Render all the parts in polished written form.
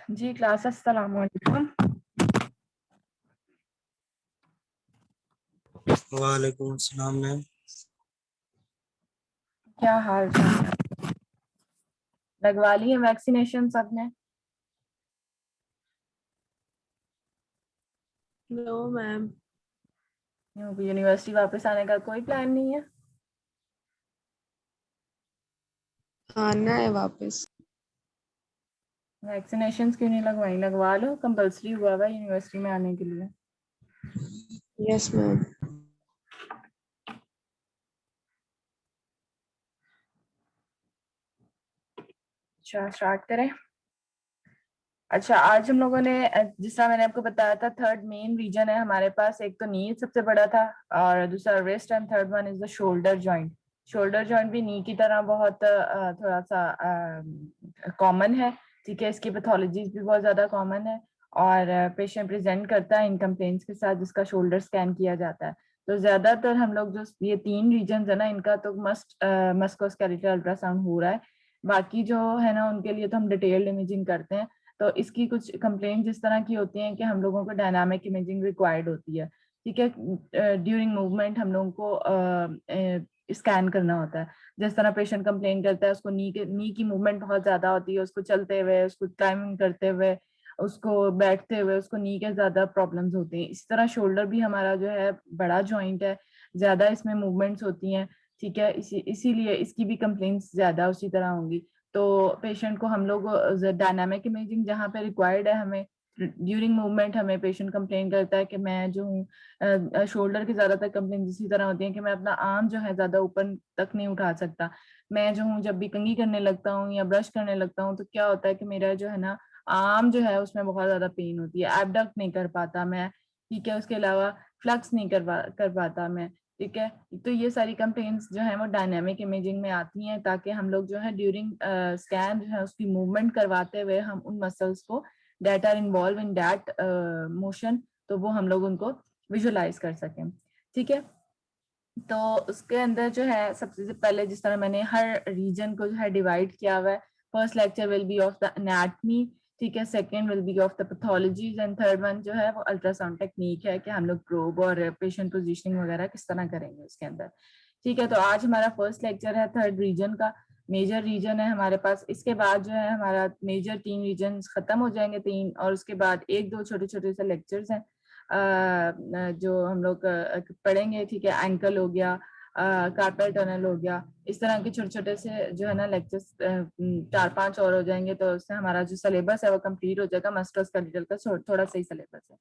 जी class अस्सलाम वालेकुम। वालेकुम अस्सलाम मैम। क्या हाल चाल है? लगवा ली है वैक्सीनेशन सबने? No ma'am. यूनिवर्सिटी वापस आने का कोई प्लान नहीं है? आना है वापस। वैक्सीनेशन क्यों नहीं लगवाई? लगवा लो, कंपल्सरी हुआ हुआ यूनिवर्सिटी में आने के लिए। Yes ma'am. अच्छा स्टार्ट करें। अच्छा आज हम लोगों ने जिस तरह मैंने आपको बताया था, थर्ड मेन रीजन है हमारे पास। एक तो नी सबसे बड़ा था और दूसरा rest and third one is the shoulder joint. Shoulder joint भी नी की तरह बहुत थोड़ा सा कॉमन है। ठीक है, इसकी पैथोलॉजीज भी बहुत ज्यादा कॉमन है और पेशेंट प्रेजेंट करता है इन कंप्लेंट्स के साथ जिसका शोल्डर स्कैन किया जाता है। तो ज्यादातर हम लोग जो ये तीन रीजन है ना, इनका तो मस्कुलोस्केलेटल अल्ट्रासाउंड हो रहा है। बाकी जो है ना उनके लिए तो हम डिटेल्ड इमेजिंग करते हैं। तो इसकी कुछ कंप्लेंट जिस तरह की होती हैं कि हम लोगों को डायनामिक इमेजिंग रिक्वायर्ड होती है। ठीक है, ड्यूरिंग मूवमेंट हम लोगों को स्कैन करना होता है। जिस तरह पेशेंट कंप्लेन करता है उसको नी की मूवमेंट बहुत ज्यादा होती है, उसको चलते हुए, उसको क्लाइंबिंग करते हुए, उसको बैठते हुए उसको नी के ज्यादा प्रॉब्लम्स होती हैं। इसी तरह शोल्डर भी हमारा जो है बड़ा जॉइंट है, ज्यादा इसमें मूवमेंट्स होती हैं। ठीक है, इसीलिए इसकी भी कंप्लेंट्स ज्यादा उसी तरह होंगी। तो पेशेंट को हम लोग डायनामिक इमेजिंग जहाँ पे रिक्वायर्ड है, हमें ड्यूरिंग मूवमेंट हमें पेशेंट कंप्लेन करता है कि मैं जो हूँ, शोल्डर की ज्यादातर कंप्लेन इसी तरह होती है कि मैं अपना आर्म जो है ज्यादा ऊपर तक नहीं उठा सकता। मैं जो हूँ जब भी कंघी करने लगता हूँ या ब्रश करने लगता हूँ तो क्या होता है कि मेरा जो है ना आर्म जो है उसमें बहुत ज्यादा पेन होती है, एबडक्ट नहीं कर पाता मैं। ठीक है, उसके अलावा फ्लक्स नहीं कर पाता मैं। ठीक है, तो ये सारी कंप्लेंट्स जो है वो डायनामिक इमेजिंग में आती हैं ताकि हम लोग जो है ड्यूरिंग स्कैन जो है उसकी मूवमेंट करवाते हुए हम उन मसल्स को that are involve in that motion, तो वो हम लोग उनको विजुलाइज कर सकें। ठीक है, तो उसके अंदर जो है सबसे पहले जिस तरह मैंने हर रीजन को जो है डिवाइड किया हुआ है, first lecture will be of the anatomy. ठीक है, second will be of the pathologies and third one जो है वो अल्ट्रासाउंड टेक्निक है कि हम लोग प्रोब और पेशेंट पोजीशनिंग वगैरह किस तरह करेंगे उसके अंदर। ठीक है, तो आज हमारा फर्स्ट लेक्चर है थर्ड रीजन का। मेजर रीजन है हमारे पास। इसके बाद जो है हमारा मेजर तीन रीजन खत्म हो जाएंगे, तीन, और उसके बाद एक दो छोटे छोटे से लेक्चर्स हैं जो हम लोग पढ़ेंगे। ठीक है, एंकल हो गया, कार्पल टनल हो गया, इस तरह के छोटे छोटे से जो है ना लेक्चर्स 4-5 और हो जाएंगे, तो उससे हमारा जो सिलेबस है वो कंप्लीट हो जाएगा। मस्कुलोस्केलेटल का थोड़ा सही सिलेबस है।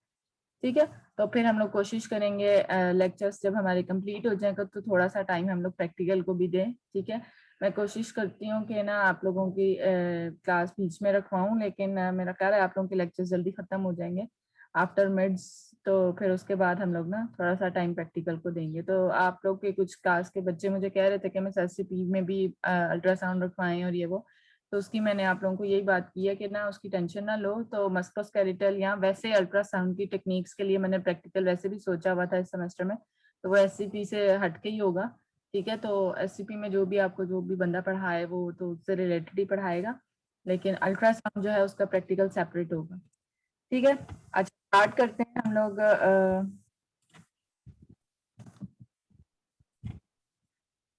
ठीक है, तो फिर हम लोग कोशिश करेंगे लेक्चर्स जब हमारे कंप्लीट हो जाएगा तो थोड़ा सा टाइम हम लोग प्रैक्टिकल को भी दें। ठीक है, मैं कोशिश करती हूँ कि ना आप लोगों की क्लास बीच में रखवाऊँ, लेकिन मेरा ख्याल है आप लोगों के लेक्चर्स जल्दी खत्म हो जाएंगे आफ्टर मिड्स। तो फिर उसके बाद हम लोग ना थोड़ा सा टाइम प्रैक्टिकल को देंगे। तो आप लोग के कुछ क्लास के बच्चे मुझे कह रहे थे कि मैं एससीपी में भी अल्ट्रासाउंड रखवाएं और ये वो, तो उसकी मैंने आप लोगों को यही बात की है कि ना उसकी टेंशन ना लो। तो मस्कुलोस्केलेटल या वैसे अल्ट्रासाउंड की टेक्निक्स के लिए मैंने प्रैक्टिकल वैसे भी सोचा हुआ था इस सेमेस्टर में, तो वो एससीपी से हटके ही होगा। ठीक है, तो एससीपी में जो भी आपको जो भी बंदा पढ़ाए वो तो उससे रिलेटेड ही पढ़ाएगा, लेकिन अल्ट्रासाउंड जो है उसका प्रैक्टिकल सेपरेट होगा। ठीक है, अच्छा स्टार्ट करते हैं हम लोग।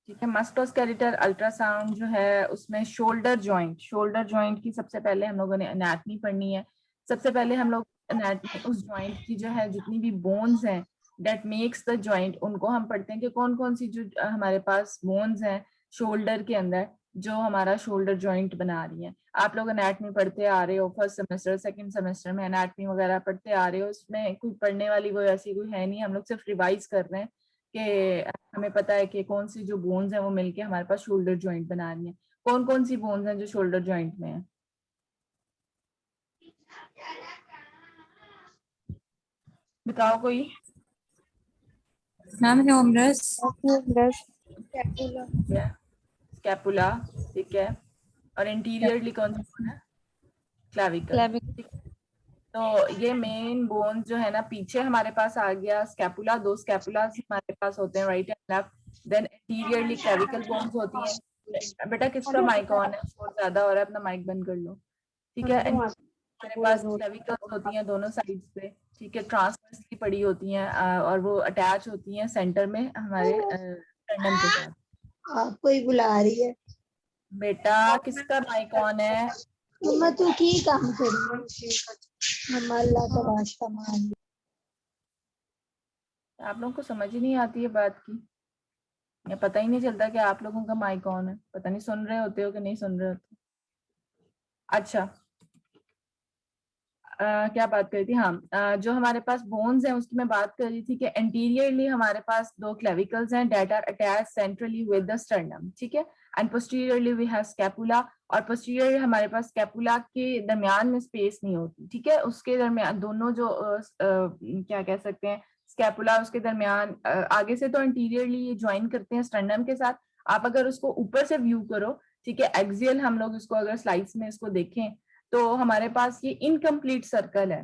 ठीक है, मस्कुलोस्केलेटल अल्ट्रासाउंड जो है उसमें शोल्डर जॉइंट की सबसे पहले हम लोगों ने एनाटमी पढ़नी है। सबसे पहले हम लोग एनाटमी उस जॉइंट की जो है जितनी भी बोन्स हैं दैट मेक्स द जॉइंट, उनको हम पढ़ते हैं कि कौन कौन सी जो हमारे पास बोन्स हैं शोल्डर के अंदर जो हमारा शोल्डर जॉइंट बना रही हैं। आप लोग एनाटमी पढ़ते आ रहे हो, फर्स्ट सेमेस्टर सेकंड सेमेस्टर में एनाटमी वगैरह पढ़ते आ रहे हो, उसमें कोई पढ़ने वाली वो ऐसी कोई है नहीं, हम लोग सिर्फ रिवाइज कर रहे हैं कि हमें पता है कि कौन सी जो बोन्स हैं वो मिलके हमारे पास शोल्डर जॉइंट बना रही हैं। कौन कौन सी बोन्स हैं जो शोल्डर जॉइंट में है? बताओ कोई। नाम ह्यूमरस, स्कैपुला। ठीक है, और इंटीरियरली कौन सी बोन है? क्लैविकल। तो ये मेन बोन जो है ना पीछे हमारे पास आ गया स्कैपुला, दो स्कैपुलास हमारे पास होते हैं, right and left. Then interiorly clavicle bones होती हैं। बेटा किसका माइक ऑन है? शोर ज्यादा हो रहा है, अपना माइक बंद कर लो। ठीक है, हमारे पास क्लेविकल्स होती हैं दोनों साइड्स पे, ठीक है, ट्रांसवर्सली पड़ी होती हैं और वो अटैच होती हैं सेंटर में हमारे स्टर्नम के साथ। आपको ही बुला रही है बेटा किसका माइक ऑन है? मम्मा, तू की काम करी मम्मा, अल्लाह का वास्ता मान। आप लोगों को समझ ही नहीं आती है बात की, या पता ही नहीं चलता कि आप लोगों का माइक ऑन है, पता नहीं सुन रहे होते हो कि नहीं सुन रहे होते। अच्छा, क्या बात कर रही थी? हाँ, जो हमारे पास बोन्स हैं उसकी मैं बात कर रही थी कि एंटीरियरली हमारे पास दो क्लेविकल्स हैं that are attached centrally with the sternum, ठीक है, and posteriorly we have scapula, और पोस्टीरियर हमारे पास स्कैपुला के दरमियान में स्पेस नहीं होती, ठीक है, उसके दरमियान दोनों जो क्या कह सकते हैं स्कैपुला उसके दरमियान आगे से तो एंटीरियरली ये ज्वाइन करते हैं स्टर्नम के साथ। आप अगर उसको ऊपर से व्यू करो, ठीक है, एक्सियल हम लोग इसको अगर स्लाइड्स में इसको देखें तो हमारे पास ये इनकम्प्लीट सर्कल है,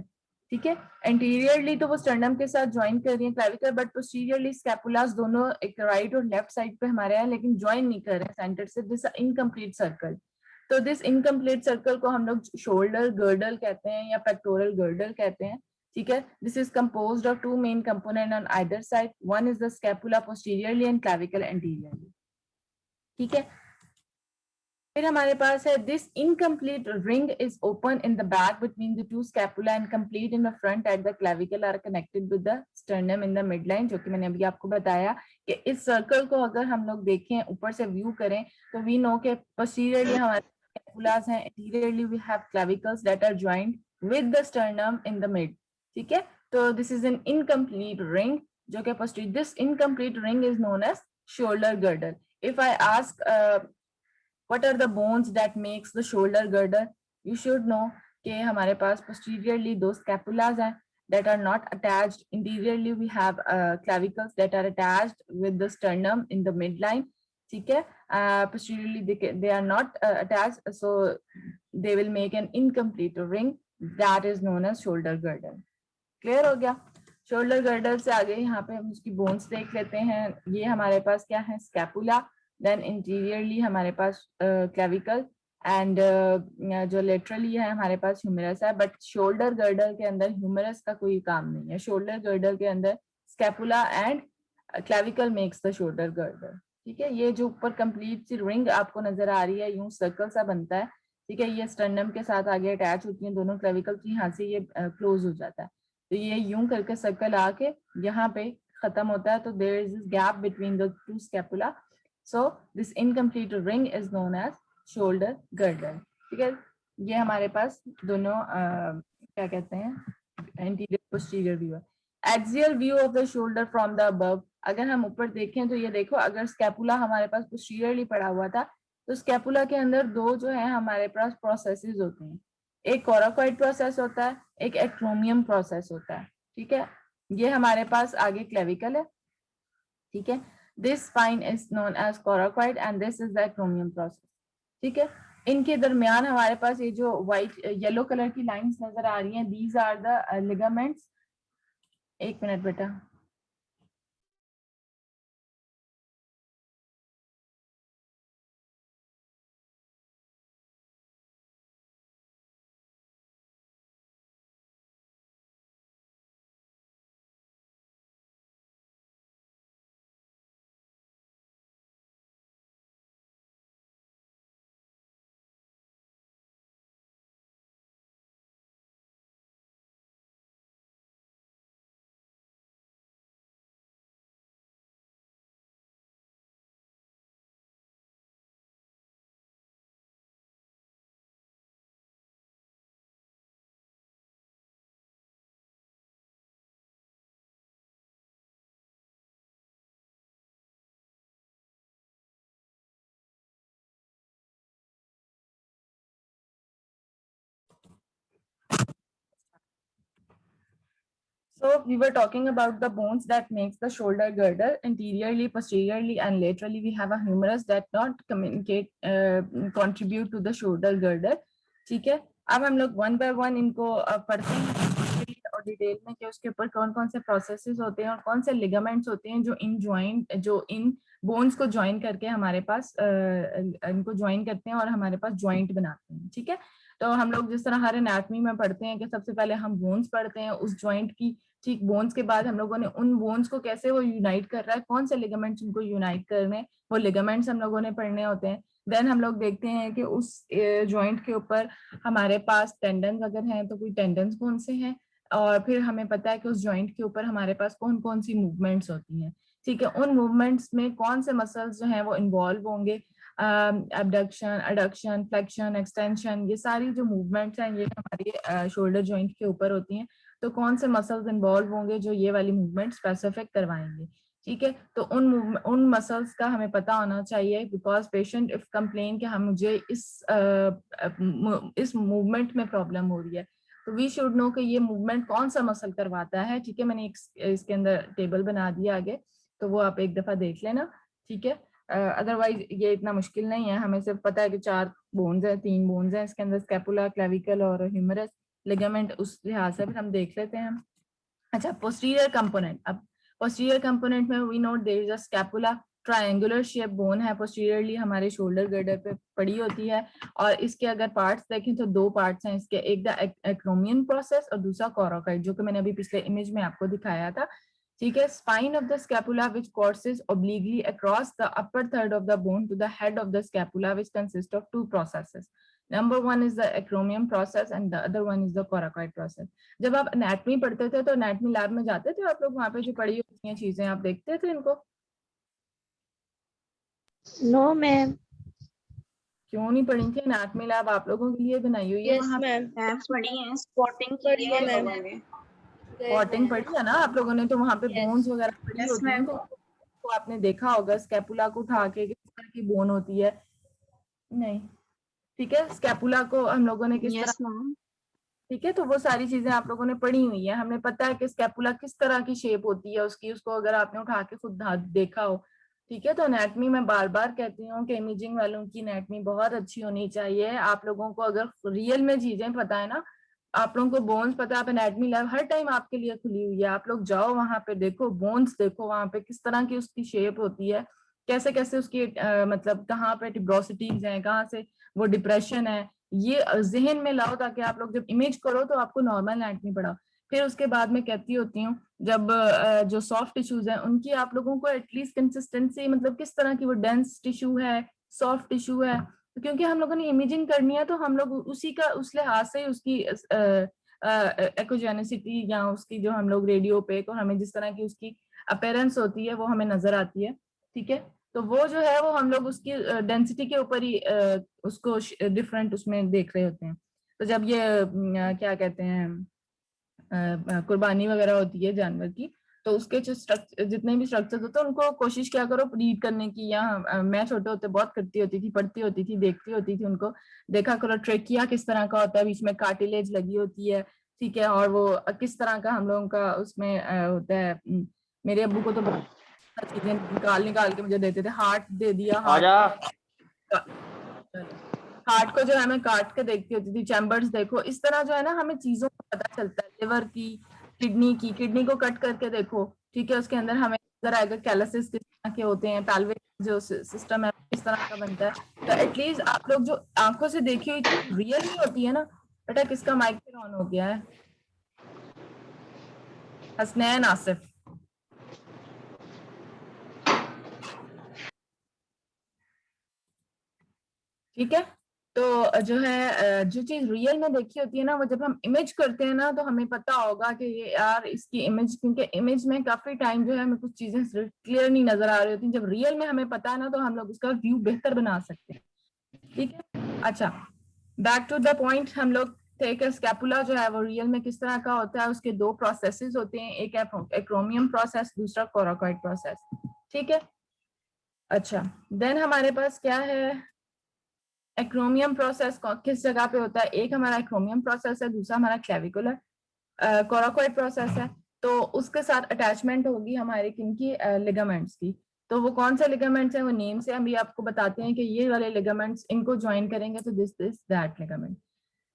ठीक है, एंटीरियरली तो वो स्टर्नम के साथ ज्वाइन कर रही है क्लेविकल, बट पोस्टीरियरली स्कैपुलास दोनों एक राइट और लेफ्ट साइड पे हमारे हैं लेकिन ज्वाइन नहीं कर रहे सेंटर से, दिस इनकम्प्लीट सर्कल। तो दिस इनकम्प्लीट सर्कल को हम लोग शोल्डर गर्डल कहते हैं या पेक्टोरल गर्डल कहते हैं, ठीक है। This is composed of two main component on either side, one is the scapula posteriorly and clavicle anteriorly, ठीक है। फिर हमारे पास है this incomplete ring is open in the back between the two scapula and complete in the front at the clavicle are connected with the sternum in the mid line, जो कि मैंने अभी आपको बताया कि इस सर्कल को अगर हम लोग देखें ऊपर से व्यू करें तो वी नो के पोस्टीरियरली हमारे स्कैपुलास हैं, anteriorly we have clavicles that are joined with the sternum in the mid, ठीक है। तो this is an incomplete ring जो कि posterior, this incomplete ring is known as shoulder girdle. If I ask what are the bones that makes the shoulder girder, you should know कि हमारे पास posteriorly those scapulas हैं that are not attached, interiorly we have clavicles that are attached with the sternum in the midline, ठीक है, posteriorly they are not attached, so they will make an incomplete ring that is known as shoulder girder। clear हो गया? shoulder girder से आगे यहाँ पे हम उसकी bones देख लेते हैं। ये हमारे पास क्या है? scapula, देन इंटीरियरली हमारे पास क्लेविकल एंड जो लेटरली है हमारे पास ह्यूमरस है, बट शोल्डर गर्डर के अंदर ह्यूमरस का कोई काम नहीं है, शोल्डर गर्डर के अंदर scapula and clavicle makes the shoulder girder, ठीक है। ये जो ऊपर कंप्लीट सी रिंग आपको नजर आ रही है यूं सर्कल सा बनता है, ठीक है, ये स्टर्नम के साथ आगे अटैच होती हैं दोनों क्लेविकल, तो यहाँ से ये क्लोज हो जाता है, तो ये यूं करके सर्कल आके यहाँ पे खत्म होता है, तो there is this gap between the two scapula, so this incomplete ring is known as shoulder girder, ठीक है। ये हमारे पास दोनों क्या कहते हैं anterior posterior view है। axial view of the shoulder from the above, अगर हम ऊपर देखें तो ये देखो, अगर स्कैपुला हमारे पास posteriorly पड़ा हुआ था तो स्कैपुला के अंदर दो जो है हमारे पास प्रोसेसेस होते हैं, एक कोराकोइड प्रोसेस होता है, एक एक्रोमियम प्रोसेस होता है, ठीक है। ये हमारे पास आगे क्लेविकल है, ठीक है, this spine is known as coracoid and this is the acromion process, ठीक है। इनके दरमियान हमारे पास ये जो व्हाइट येलो कलर की लाइंस नजर आ रही हैं, these are the ligaments। एक मिनट बेटा, so we were talking about the bones that makes the shoulder girder. Interiorly, posteriorly, and laterally, we have a humerus that not contribute to the shoulder girder. ठीक है, अब हम लोग one by one इनको पढ़ते हैं और डिटेल में कि उसके ऊपर कौन कौन से प्रोसेसेस होते हैं और कौन से लिगामेंट्स होते हैं जो इन बोन्स को ज्वाइन करके हमारे पास इनको ज्वाइन करते हैं और हमारे पास ज्वाइंट बनाते हैं, ठीक है। तो हम लोग जिस तरह हर एनाटमी में पढ़ते हैं कि सबसे पहले हम बोन्स पढ़ते हैं उस जॉइंट की, ठीक, बोन्स के बाद हम लोगों ने उन बोन्स को कैसे वो यूनाइट कर रहा है, कौन से लिगामेंट्स उनको यूनाइट करने, वो लिगामेंट्स हम लोगों ने पढ़ने होते हैं। देन हम लोग देखते हैं कि उस जॉइंट के ऊपर हमारे पास टेंडन्स अगर हैं तो कोई टेंडन्स कौन से हैं, और फिर हमें पता है कि उस जॉइंट के ऊपर हमारे पास कौन कौन सी मूवमेंट्स होती हैं, ठीक है, उन मूवमेंट्स में कौन से मसल्स जो हैं वो इन्वॉल्व होंगे, एबडक्शन, एडक्शन, फ्लेक्शन, एक्सटेंशन, ये सारी जो मूवमेंट्स हैं ये हमारी शोल्डर जॉइंट के ऊपर होती हैं। तो कौन से मसल्स इन्वॉल्व होंगे जो ये वाली मूवमेंट स्पेसिफिक करवाएंगे, ठीक है। तो उन मसल्स का हमें पता होना चाहिए, बिकॉज पेशेंट इफ कंप्लेन कि हम मुझे इस मूवमेंट में प्रॉब्लम हो रही है, तो वी शुड नो कि ये मूवमेंट कौन सा मसल करवाता है, ठीक है। मैंने इसके अंदर टेबल बना दिया आगे, तो वो आप एक दफा देख लेना, ठीक है। अदरवाइज ये इतना मुश्किल नहीं है, हमें सिर्फ पता है कि 4 बोन्स है, 3 बोन्स है इसके अंदर, स्कैपुला, क्लेविकल और ह्यूमरस लिगामेंट, उस लिहाज से फिर हम देख लेते हैं। अच्छा, पोस्टीरियर कंपोनेंट, अब पोस्टीरियर कंपोनेंट में we note there is a scapula, triangular shape bone है, पोस्टीरियरली हमारे शोल्डर गर्डर पे पड़ी होती है, और इसके अगर पार्ट्स देखें तो 2 पार्ट्स हैं इसके, एक द एक्रोमियन प्रोसेस और दूसरा कोरोकाइड, जो कि मैंने अभी पिछले इमेज में आपको दिखाया था, ठीक है। Spine of the scapula which courses obliquely across the upper third of the bone to the head of the scapula, which consists of 2 processes. Number 1 is the acromion process and the other one is the coracoid process. जब आप anatomy पढ़ते थे तो anatomy lab में जाते थे आप लोग, वहां पे जो पढ़ी होती हैं चीजें आप देखते थे इनको? No ma'am. क्यों नहीं पढ़ी थी? एनाटमी लैब आप लोगों के लिए बनाई हुई है, यस वहां मैम। मैम पढ़ी है, स्पॉटिंग की पढ़ी है है हम मैम। लोगों ने। पॉटिंग पढ़ी है ना आप लोगों ने, तो वहां पे Yes. बोन्स वगैरह पढ़ी Yes, होती हैं, ma'am. तो आपने देखा होगा स्कैपुला को उठा के किस तरह की बोन होती है, नहीं, ठीक है, स्कैपुला को हम लोगों ने किस तरह, यस मैम। ठीक है, तो वो सारी चीजें आप लोगों ने पढ़ी हुई है, हमें पता है कि स्कैपुला किस तरह की शेप होती है उसकी, उसको अगर आपने उठा के खुद देखा हो, ठीक है। तो एनाटमी में बार बार कहती हूँ कि इमेजिंग वालों की एनाटमी बहुत अच्छी होनी चाहिए। आप लोगों को अगर रियल में चीजें पता है ना, आप लोगों को बोन्स पता है, आप एनाटमी लैब हर टाइम आपके लिए खुली हुई है, आप लोग जाओ वहां पे, देखो बोन्स, देखो वहां पे किस तरह की उसकी शेप होती है, कैसे कैसे उसकी मतलब कहाँ पे टिब्रोसिटीज हैं, कहाँ से वो डिप्रेशन है, ये जहन में लाओ, ताकि आप लोग जब इमेज करो तो आपको नॉर्मल एनाटमी पढ़ा। फिर उसके बाद में कहती होती हूँ जब जो सॉफ्ट टिश्यूज हैं उनकी आप लोगों को एटलीस्ट कंसिस्टेंसी, मतलब किस तरह की वो डेंस टिश्यू है, सॉफ्ट टिश्यू है, तो क्योंकि हम लोगों ने इमेजिंग करनी है तो हम लोग उसी का उस लिहाज से उसकी एक्ोजेनिसिटी या उसकी जो हम लोग रेडियो पे और हमें जिस तरह की उसकी अपीयरेंस होती है वो हमें नजर आती है, ठीक है। तो वो जो है वो हम लोग उसकी डेंसिटी के ऊपर ही उसको डिफरेंट उसमें देख रहे होते हैं। तो जब ये क्या कहते हैं कुर्बानी वगैरह होती है जानवर की, तो उसके जो जितने भी स्ट्रक्चर्स होते हैं उनको कोशिश क्या करो रीड करने की, या मैं छोटे होते बहुत करती होती थी, पढ़ती होती थी, देखती होती थी, उनको देखा करो ट्रेकिया किस तरह का होता है, बीच में कार्टिलेज लगी होती है, ठीक है, और वो किस तरह का हम लोगों का उसमें होता है। मेरे अब्बू को तो बहुत चीजें निकाल निकाल के मुझे देते थे, हार्ट दे दिया, हार्ट को जो है मैं काट के देखती होती थी, चैम्बर्स देखो, इस तरह जो है ना हमें चीजों का पता चलता है, लिवर की, किडनी को कट करके देखो, ठीक है, उसके अंदर हमें नजर आएगा कैलसिस किस तरह के होते हैं, पेल्विक जो सिस्टम है किस तरह का बनता है। तो एटलीस्ट आप लोग जो आंखों से देखी हुई चीज रियल नहीं होती है ना, बेटा किसका माइक फिर ऑन हो गया है? हसनैन आसिफ, ठीक है। तो जो है जो चीज रियल में देखी होती है ना, वो जब हम इमेज करते हैं ना तो हमें पता होगा कि ये यार इसकी इमेज, क्योंकि इमेज में काफी टाइम जो है हमें कुछ चीजें क्लियर नहीं नजर आ रही होती, जब रियल में हमें पता है ना तो हम लोग उसका व्यू बेहतर बना सकते हैं, ठीक है। अच्छा, बैक टू द पॉइंट, हम लोग थे कि स्कैपुला जो है वो रियल में किस तरह का होता है, उसके 2 प्रोसेसेस होते हैं, एक एक्रोमियम प्रोसेस, दूसरा कोराकोइड प्रोसेस, ठीक है। अच्छा, देन हमारे पास क्या है, एक्रोमियम प्रोसेस किस जगह पे होता है, एक हमारा एक्रोमियम प्रोसेस है, दूसरा हमारा क्लेविकुलर कोराकोइड प्रोसेस है। तो उसके साथ अटैचमेंट होगी हमारे किनकी, लिगामेंट्स की। तो वो कौन से लिगामेंट्स हैं, वो नेम से हम भी आपको बताते हैं कि ये वाले लिगामेंट्स इनको ज्वाइन करेंगे तो this that ligament.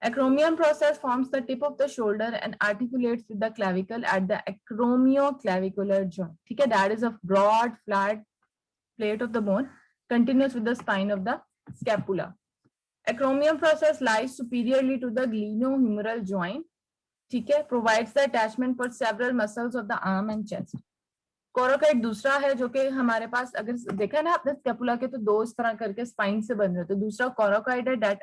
Acromion process forms the tip of the shoulder and articulates with the clavicle at the acromioclavicular joint, ठीक है, that is a broad flat plate of the bone continuous with the spine of the scapula. Acromion process lies superiorly to the glenohumeral joint. ठीक है, provides the attachment for several muscles of the arm and chest. कोरोकाइड दूसरा है जो कि हमारे पास, अगर देखा ना आपने स्कैपुला के, तो दो इस तरह करके स्पाइन से बन रहे, तो दूसरा कोरोकाइड है that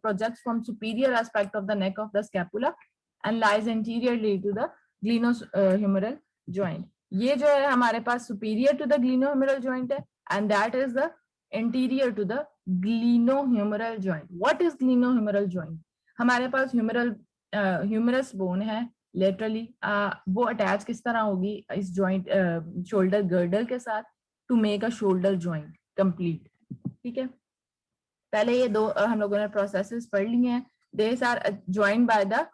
projects from superior aspect of the neck of the scapula and lies anteriorly to the glenohumeral joint. ये जो है हमारे पास superior to the glenohumeral joint है and that is the anterior to the glenohumeral joint. What is glenohumeral joint? हमारे पास humerus bone है laterally, वो attach किस तरह होगी इस जॉइंट शोल्डर गर्डल के साथ to make a shoulder joint complete. ठीक है, पहले ये दो हम लोगों ने प्रोसेसेस पढ़ लिए हैं. These are joined by the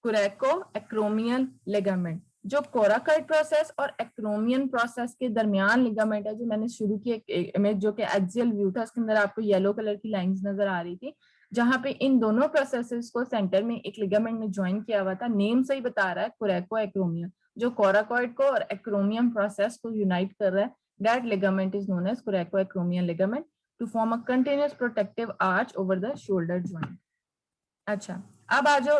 coracoacromial ligament. जो कोराकॉइड प्रोसेस और एक्रोमियन प्रोसेस के दरमियान लिगामेंट है, जो मैंने शुरू की एक इमेज जो कि एक्सियल व्यू था, उसके अंदर आपको येलो कलर की लाइंस नजर आ रही थी, जहां पे इन दोनों प्रोसेसेस को सेंटर में एक लिगामेंट में ज्वाइन किया हुआ था. नेम से ही बता रहा है कोराकोएक्रोमियन, जो कोराकॉइड को और एक्रोमियन प्रोसेस को यूनाइट कर रहा है. That ligament is known as coracoacromial ligament to form a continuous protective arch over the shoulder joint. अच्छा, अब आ जाओ,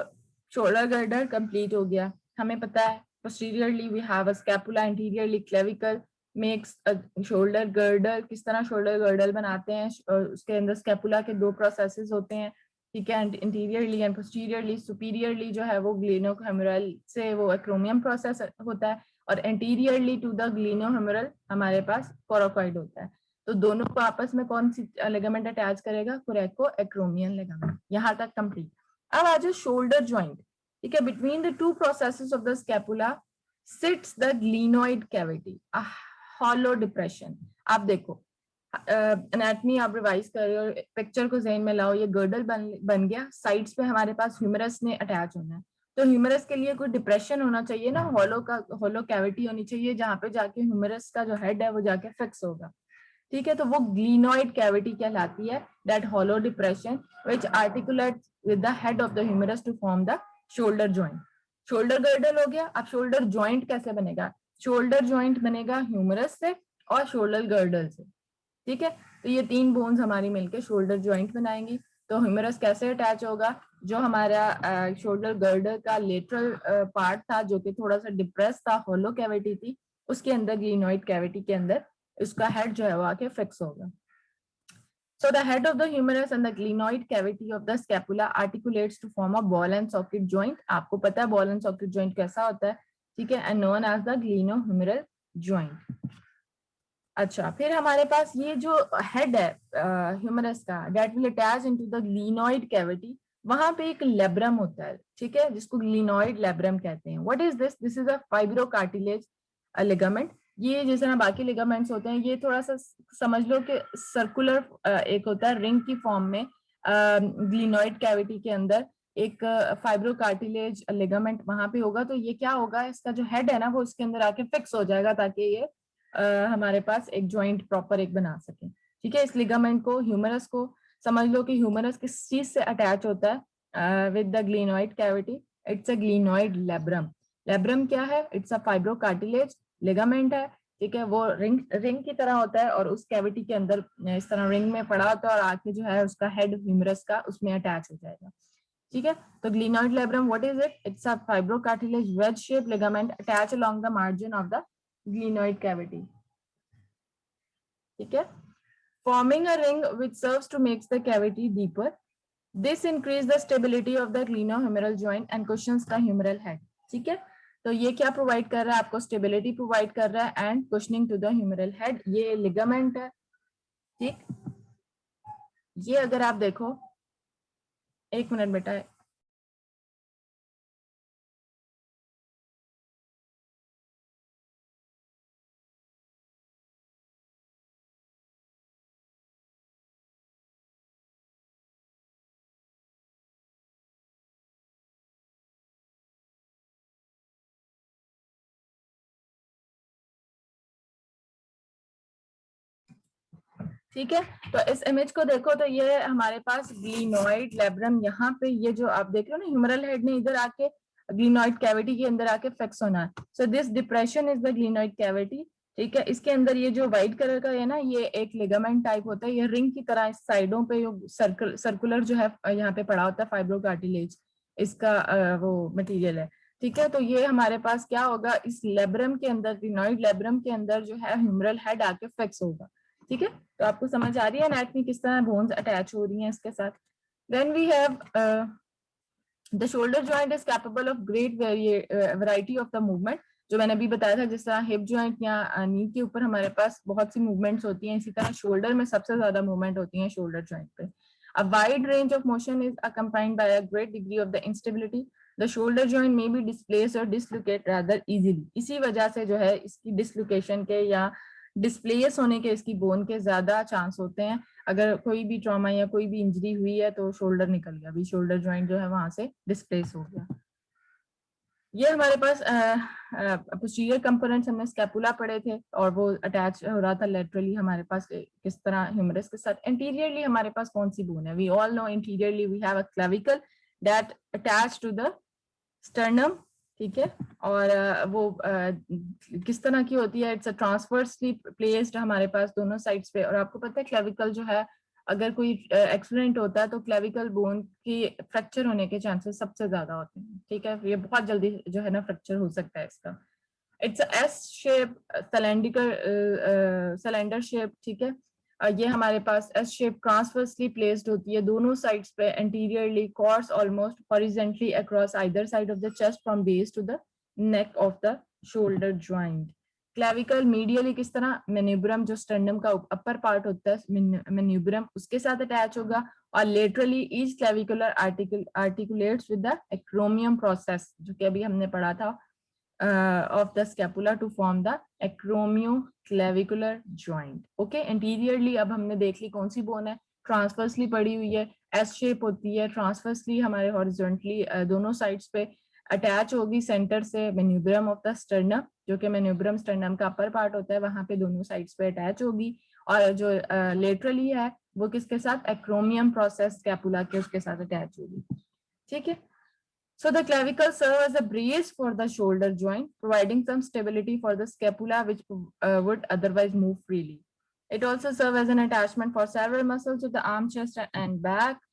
शोल्डर गर्डर कंप्लीट हो गया. हमें पता है posteriorly we have a scapula, anteriorly clavicle makes a shoulder girdle. किस तरह शोल्डर गर्डल बनाते हैं, उसके अंदर स्कैपुला के दो प्रोसेसेस होते हैं. ठीक है, इंटीरियरली एंड पोस्टीरियरली. सुपीरियरली जो है वो ग्लेनोह्यूमेरल से वो एक्रोमियम प्रोसेस होता है और एंटीरियरली टू द ग्लेनोह्यूमेरल हमारे पास कोराकॉइड होता है. तो दोनों को आपस में कौन सी लिगामेंट अटैच करेगा? कोराकोएक्रोमियन लिगामेंट. यहाँ तक कंप्लीट. अब आ जाओ शोल्डर ज्वाइंट. ठीक है, between the two processes of the scapula sits the glenoid cavity, a hollow depression. आप देखो एनाटमी आप रिवाइज कर रहे हो, पिक्चर को ज़हन में लाओ. ये गर्डल बन गया, साइड्स पे हमारे पास ह्यूमरस ने अटैच होना है, तो ह्यूमरस के लिए कोई डिप्रेशन होना चाहिए ना, हॉलो कैविटी होनी चाहिए जहाँ पे जाके ह्यूमरस का जो हेड है वो जाके फिक्स होगा. ठीक है, तो वो ग्लीनोइड कैविटी कहलाती है. That hollow depression which articulates with the head of the humerus to form the shoulder joint. Shoulder girdle हो गया. अब शोल्डर ज्वाइंट कैसे बनेगा? शोल्डर ज्वाइंट बनेगा ह्यूमरस से और शोल्डर गर्डल से. ठीक है, तो ये तीन बोन्स हमारी मिलके शोल्डर ज्वाइंट बनाएंगी. तो ह्यूमरस कैसे अटैच होगा? जो हमारा शोल्डर गर्डल का लेटरल पार्ट था जो कि थोड़ा सा डिप्रेस था, हॉलो कैविटी थी, उसके अंदर ग्लीनोइड कैविटी के अंदर उसका हेड जो है वो आके फिक्स होगा. So the head of the humerus and the glenoid cavity of the scapula articulates to form a ball and socket joint. आपको पता है ball and socket joint कैसा होता है, ठीक है, and known as the glenohumeral joint. अच्छा, फिर हमारे पास ये जो हेड है ह्यूमरस का, that will attach into the glenoid cavity. वहां पे एक लेब्रम होता है, ठीक है, जिसको ग्लीनोइड लेब्रम कहते हैं. What is this? This is a fibrocartilage ligament. ये जिस तरह बाकी लिगामेंट्स होते हैं, ये थोड़ा सा समझ लो कि सर्कुलर एक होता है रिंग की फॉर्म में. ग्लीनोइड कैविटी के अंदर एक फाइब्रोकार्टिलेज लिगामेंट वहां पे होगा. तो ये क्या होगा, इसका जो हेड है ना वो इसके अंदर आके फिक्स हो जाएगा ताकि ये हमारे पास एक जॉइंट प्रॉपर एक बना सके. ठीक है, इस लिगामेंट को, ह्यूमरस को समझ लो कि ह्यूमरस किस चीज से अटैच होता है with the glenoid cavity. It's a glenoid labrum. Labrum क्या है? इट्स अ फाइब्रोकार्टिलेज लिगामेंट है. ठीक है, वो रिंग की तरह होता है और उस कैविटी के अंदर इस तरह रिंग में पड़ा होता है और आके जो है उसका हेड ह्यूमरस का उसमें अटैच हो जाएगा. ठीक है, तो glenoid labrum what is it? It's a fibrocartilage wedge shape ligament attach along the margin of the glenoid cavity. ठीक है, forming a ring which serves to make the cavity deeper. This increase the stability of the glenohumeral joint and cushions the humeral head. ठीक है, तो ये क्या provide कर रहा है आपको? स्टेबिलिटी प्रोवाइड कर रहा है and cushioning to the humeral head. ये लिगामेंट है. ठीक, ये अगर आप देखो, एक मिनट बेटा, ठीक है. तो इस इमेज को देखो, तो ये हमारे पास ग्लीनोइड लेब्रम, यहाँ पे ये जो आप देख रहे हो ना, ह्यूमरल हेड ने इधर आके ग्लीनोइड कैविटी के अंदर आके फिक्स होना है. So this depression is the glenoid cavity. ठीक है, इसके अंदर ये जो व्हाइट कलर का है ना, ये एक लिगामेंट टाइप होता है, ये रिंग की तरह इस साइडों पे सर्कुलर जो है यहाँ पे पड़ा होता है फाइब्रोकार्टिलेज, इसका वो मटेरियल है। ठीक है, तो ये हमारे पास क्या होगा, इस लेब्रम के अंदर, रिनॉइड लेब्रम के अंदर जो है ह्यूमरल हेड आके फिक्स होगा। ठीक है, तो आपको समझ आ रही है एनाटॉमी किस तरह बोन्स अटैच हो रही हैं इसके साथ। Then we have the shoulder joint is capable of great variety of the movement, जो मैंने अभी बताया था, जिस तरह हिप जॉइंट या नी के ऊपर हमारे पास बहुत सी मूवमेंट्स होती हैं, इसी तरह शोल्डर में सबसे ज्यादा मूवमेंट होती है शोल्डर जॉइंट पे। A wide range of motion is accompanied by a great degree of the instability. The shoulder joint may be displaced or dislocate rather easily. इसी वजह से जो है इसकी डिसलोकेशन के या डिस्प्लेस होने के, इसकी बोन के ज्यादा चांस होते हैं। अगर कोई भी ट्रॉमा या कोई भी इंजरी हुई है तो शोल्डर निकल गया, अभी शोल्डर जॉइंट जो है वहां से डिस्प्लेस हो गया। ये हमारे पास पोस्टीरियर कंपोनेंट्स हमने स्कैपुला पढ़े थे और वो अटैच हो रहा था लेटरली हमारे पास किस तरह ह्यूमरस के साथ। इंटीरियरली हमारे पास कौन सी बोन है, we all know interiorly we have a clavicle that attach to the sternum. ठीक है, और वो किस तरह की होती है, इट्स अ ट्रांसवर्सली प्लेस्ड हमारे पास दोनों साइड्स पे। और आपको पता है क्लेविकल जो है, अगर कोई एक्सीडेंट होता है तो क्लेविकल बोन की फ्रैक्चर होने के चांसेस सबसे ज्यादा होते हैं। ठीक है, ये बहुत जल्दी जो है ना फ्रैक्चर हो सकता है इसका। It's S shape cylinder shape. ठीक है, ये हमारे पास एस शेप ट्रांसवर्सली प्लेस्ड होती है दोनों साइड्स पे, anteriorly course almost horizontally across either side of the chest from base to the neck of the shoulder joint. Clavicle medially किस तरह, मेन्यूब्रम जो स्टर्नम का अपर पार्ट होता है, मेन्यूब्रम उसके साथ अटैच होगा, और laterally each clavicular articulates with the acromion process, जो कि अभी हमने पढ़ा था, of the scapula to form the acromioclavicular joint. Okay, anteriorly अब हमने देख ली कौन सी बोन है, ट्रांसवर्सली पड़ी हुई है, एस शेप होती है, ट्रांसवर्सली हमारे हॉरिजॉन्टली दोनों साइड्स पे अटैच होगी सेंटर से मेन्यूब्रम ऑफ द स्टर्नम, जो कि मेन्यूब्रम स्टर्नम का अपर पार्ट होता है, वहां पे दोनों साइड्स पे अटैच होगी। और जो लेटरली है वो किसके साथ, एक्रोमियम प्रोसेस स्कैपुला के उसके साथ अटैच होगी। ठीक है, so the clavicle serve as a brace for the shoulder joint, providing some stability for the scapula which would otherwise move freely. It also serve as an attachment for several muscles of the arm, chest and back.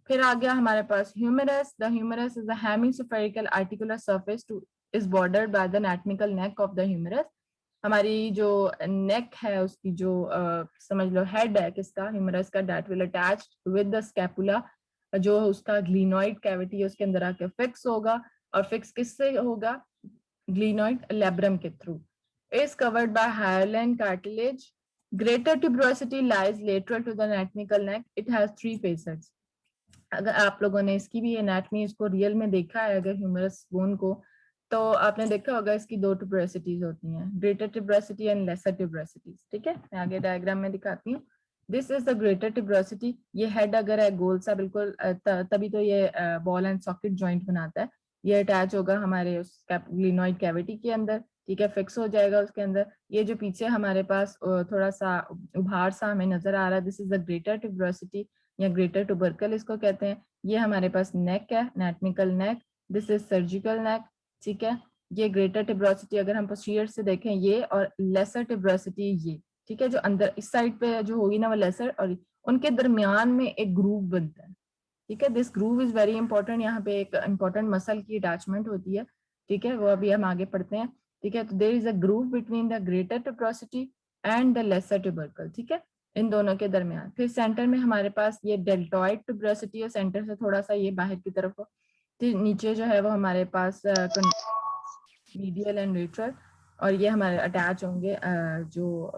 फिर आ गया हमारे पास humerus. The humerus is a hemispherical articular surface to is bordered by the anatomical neck of the humerus. हमारी जो neck है उसकी जो समझ लो head है किसका, humerus का, that will attach with the scapula, जो उसका ग्लीनॉइड कैविटी है उसके अंदर आके फिक्स होगा, और फिक्स किससे होगा, ग्लीनॉइड लेब्रम के थ्रू। Is covered by hyaline cartilage. Greater tuberosity lies lateral to the anatomical neck, it has 3 facets. अगर आप लोगों ने इसकी भी एनाटॉमी इसको रियल में देखा है, अगर ह्यूमरस बोन को, तो आपने देखा होगा इसकी 2 ट्यूबरोसिटीज होती हैं, ग्रेटर ट्यूबरोसिटी एंड लेसर ट्यूबरोसिटीज। ठीक है, मैं आगे डायग्राम में दिखाती हूँ। This is the greater tuberosity. ये हेड अगर है गोल सा बिल्कुल, तभी तो ये बॉल एंड सॉकेट जॉइंट बनाता है। ये अटैच होगा हमारे उस ग्लिनॉइड कैविटी के अंदर। ठीक है, फिक्स हो जाएगा उसके अंदर। ये जो पीछे हमारे पास थोड़ा सा उभार सा हमें नजर आ रहा है, this is the greater tuberosity या ग्रेटर ट्यूबरकल इसको कहते हैं। ये हमारे पास नेक है, anatomical neck, this is surgical neck. ठीक है, ये ग्रेटर ट्यूबरोसिटी अगर हम पोस्टीरियर से देखें ये, और लेसर ट्यूबरोसिटी ये। ठीक है, जो अंदर इस साइड पे जो होगी ना वो लेसर, और उनके दरमियान में एक ग्रूव बनता है। ठीक है, this groove is very important. यहाँ पे एक इंपॉर्टेंट मसल की अटैचमेंट होती है। ठीक है, वो अभी हम आगे पढ़ते हैं। ठीक है, तो there is a groove between the greater tuberosity and the lesser tubercle. ठीक है, इन दोनों के दरमियान। फिर सेंटर में हमारे पास ये डेल्टॉइड ट्यूबरोसिटी है, सेंटर से थोड़ा सा ये बाहर की तरफ हो। नीचे जो है वो हमारे पास मीडियल एंड लेटरल, और ये हमारे अटैच होंगे जो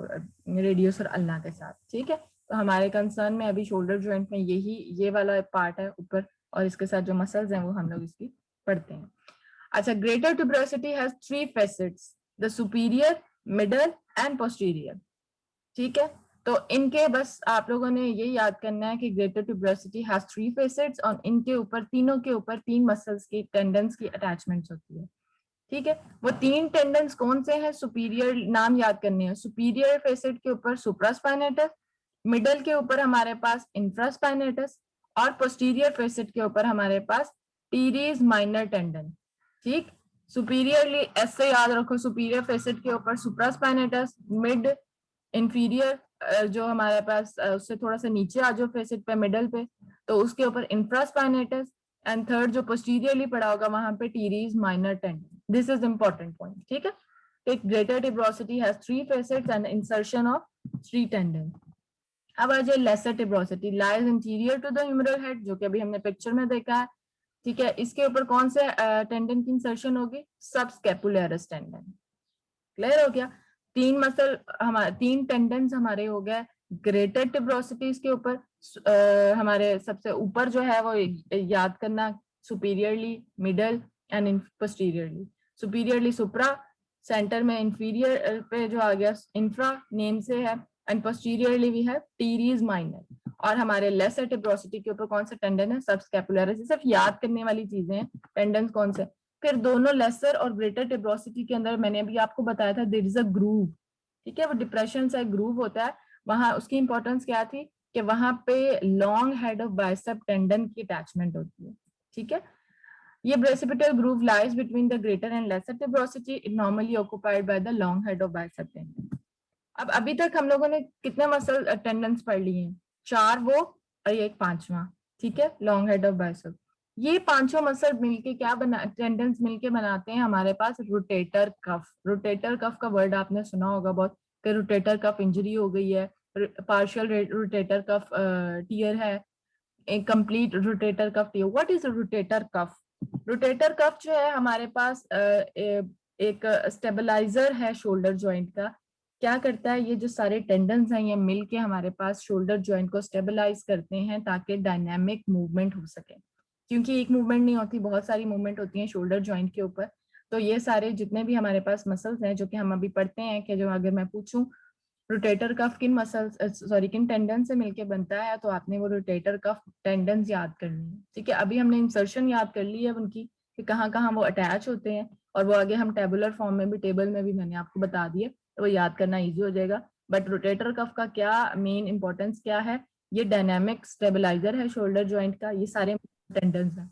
रेडियस और अल्ना के साथ। ठीक है, तो हमारे कंसर्न में अभी शोल्डर जॉइंट में यही ये वाला पार्ट है ऊपर, और इसके साथ जो मसल्स हैं वो हम लोग इसकी पढ़ते हैं। अच्छा, greater tuberosity has 3 facets, the superior, middle and posterior. ठीक है, तो इनके बस आप लोगों ने ये याद करना है कि ग्रेटर ट्यूबरोसिटी हैज 3 फेसेट्स, और इनके ऊपर, तीनों के ऊपर 3 मसल्स की, टेंडन्स की अटैचमेंट्स होती है। ठीक है, वो 3 टेंडन्स कौन से हैं, सुपीरियर नाम याद करने हैं। सुपीरियर फेसेट के ऊपर सुप्रास्पाइनेटस, मिडल के ऊपर हमारे पास इंफ्रास्पाइनेटस, और पोस्टीरियर फेसेट के ऊपर हमारे पास टीरीज माइनर टेंडन। ठीक, सुपीरियरली ऐसे याद रखो, सुपीरियर फेसिट के ऊपर सुप्रास्पाइनेटस, मिड इंफीरियर जो हमारे पास उससे थोड़ा सा नीचे आ जाओ फेसिट पे मिडल पे, तो उसके ऊपर इंफ्रास्पाइनेटस, एंड थर्ड जो पोस्टीरियरली पड़ा होगा वहां पे teres minor tendon. This is important point. ठीक है. Greater tuberosity has 3 facets and insertion of 3 tendons. अब आ जाए lesser tuberosity, lies anterior to the humeral head, जो कि अभी हमने पिक्चर में देखा है. ठीक है. इसके ऊपर कौन से टेंडन की इंसर्शन होगी? Subscapularis tendon. क्लियर हो गया? 3 मसल हमारे 3 टेंडन्स हमारे हो गए. ग्रेटर टिब्रोसिटीज के ऊपर हमारे सबसे ऊपर जो है वो याद करना, superiorly, middle and posteriorly. Superiorly supra, center में इंफीरियर पे जो आ गया इंफ्रा नेम से है, and posteriorly we have teres minor. और हमारे लेसर टिब्रोसिटी के ऊपर कौन सा टेंडन है? सबस्कैपुलरिस. सिर्फ याद करने वाली चीजें हैं, टेंडन्स कौन से. फिर दोनों लेसर और ग्रेटर टिब्रोसिटी के अंदर मैंने अभी आपको बताया था देयर इज अ ग्रूव. ठीक है. वो डिप्रेशन से ग्रूव होता है वहां. उसकी इंपॉर्टेंस क्या थी कि वहां पे long head of bicep tendon की अटैचमेंट होती है. ठीक है. ये bicipital groove lies between the greater and lesser tuberosity, it normally occupied by the long head of bicep tendon. अब अभी तक हम लोगों ने कितने मसल टेंडन्स पढ़ लिए हैं? 4 वो और ये एक 5वां. ठीक है. Long head of bicep. ये 5 मसल मिलके क्या बना, टेंडन्स मिलके बनाते हैं हमारे पास रोटेटर कफ. रोटेटर कफ का वर्ड आपने सुना होगा बहुत, कि रोटेटर कफ इंजरी हो गई है, पार्शियल रोटेटर कफ टियर है, एक complete rotator cuff tear. What is rotator cuff? Rotator cuff जो है हमारे पास एक स्टेबलाइजर है शोल्डर जॉइंट का. क्या करता है? ये जो सारे टेंडन्स हैं ये मिलके हमारे पास शोल्डर जॉइंट को स्टेबलाइज करते हैं ताकि डायनामिक मूवमेंट हो सके. क्योंकि एक मूवमेंट नहीं होती, बहुत सारी मूवमेंट होती है शोल्डर जॉइंट के ऊपर. तो ये सारे जितने भी हमारे पास मसल्स हैं, जो कि हम अभी पढ़ते हैं, कि जो अगर मैं पूछूं रोटेटर कफ किन मसल्स सॉरी किन टेंडन से मिलके बनता है, तो आपने वो रोटेटर कफ टेंडन्स याद करनी है. ठीक है. अभी हमने इंसर्शन याद कर ली है उनकी कि कहाँ कहाँ वो अटैच होते हैं, और वो आगे हम टेबुलर फॉर्म में भी, टेबल में भी मैंने आपको बता दिए, तो वो याद करना ईजी हो जाएगा. बट रोटेटर कफ का क्या मेन इंपॉर्टेंस क्या है? ये डायनामिक स्टेबलाइजर है शोल्डर जॉइंट का. ये सारे टेंडन्स हैं.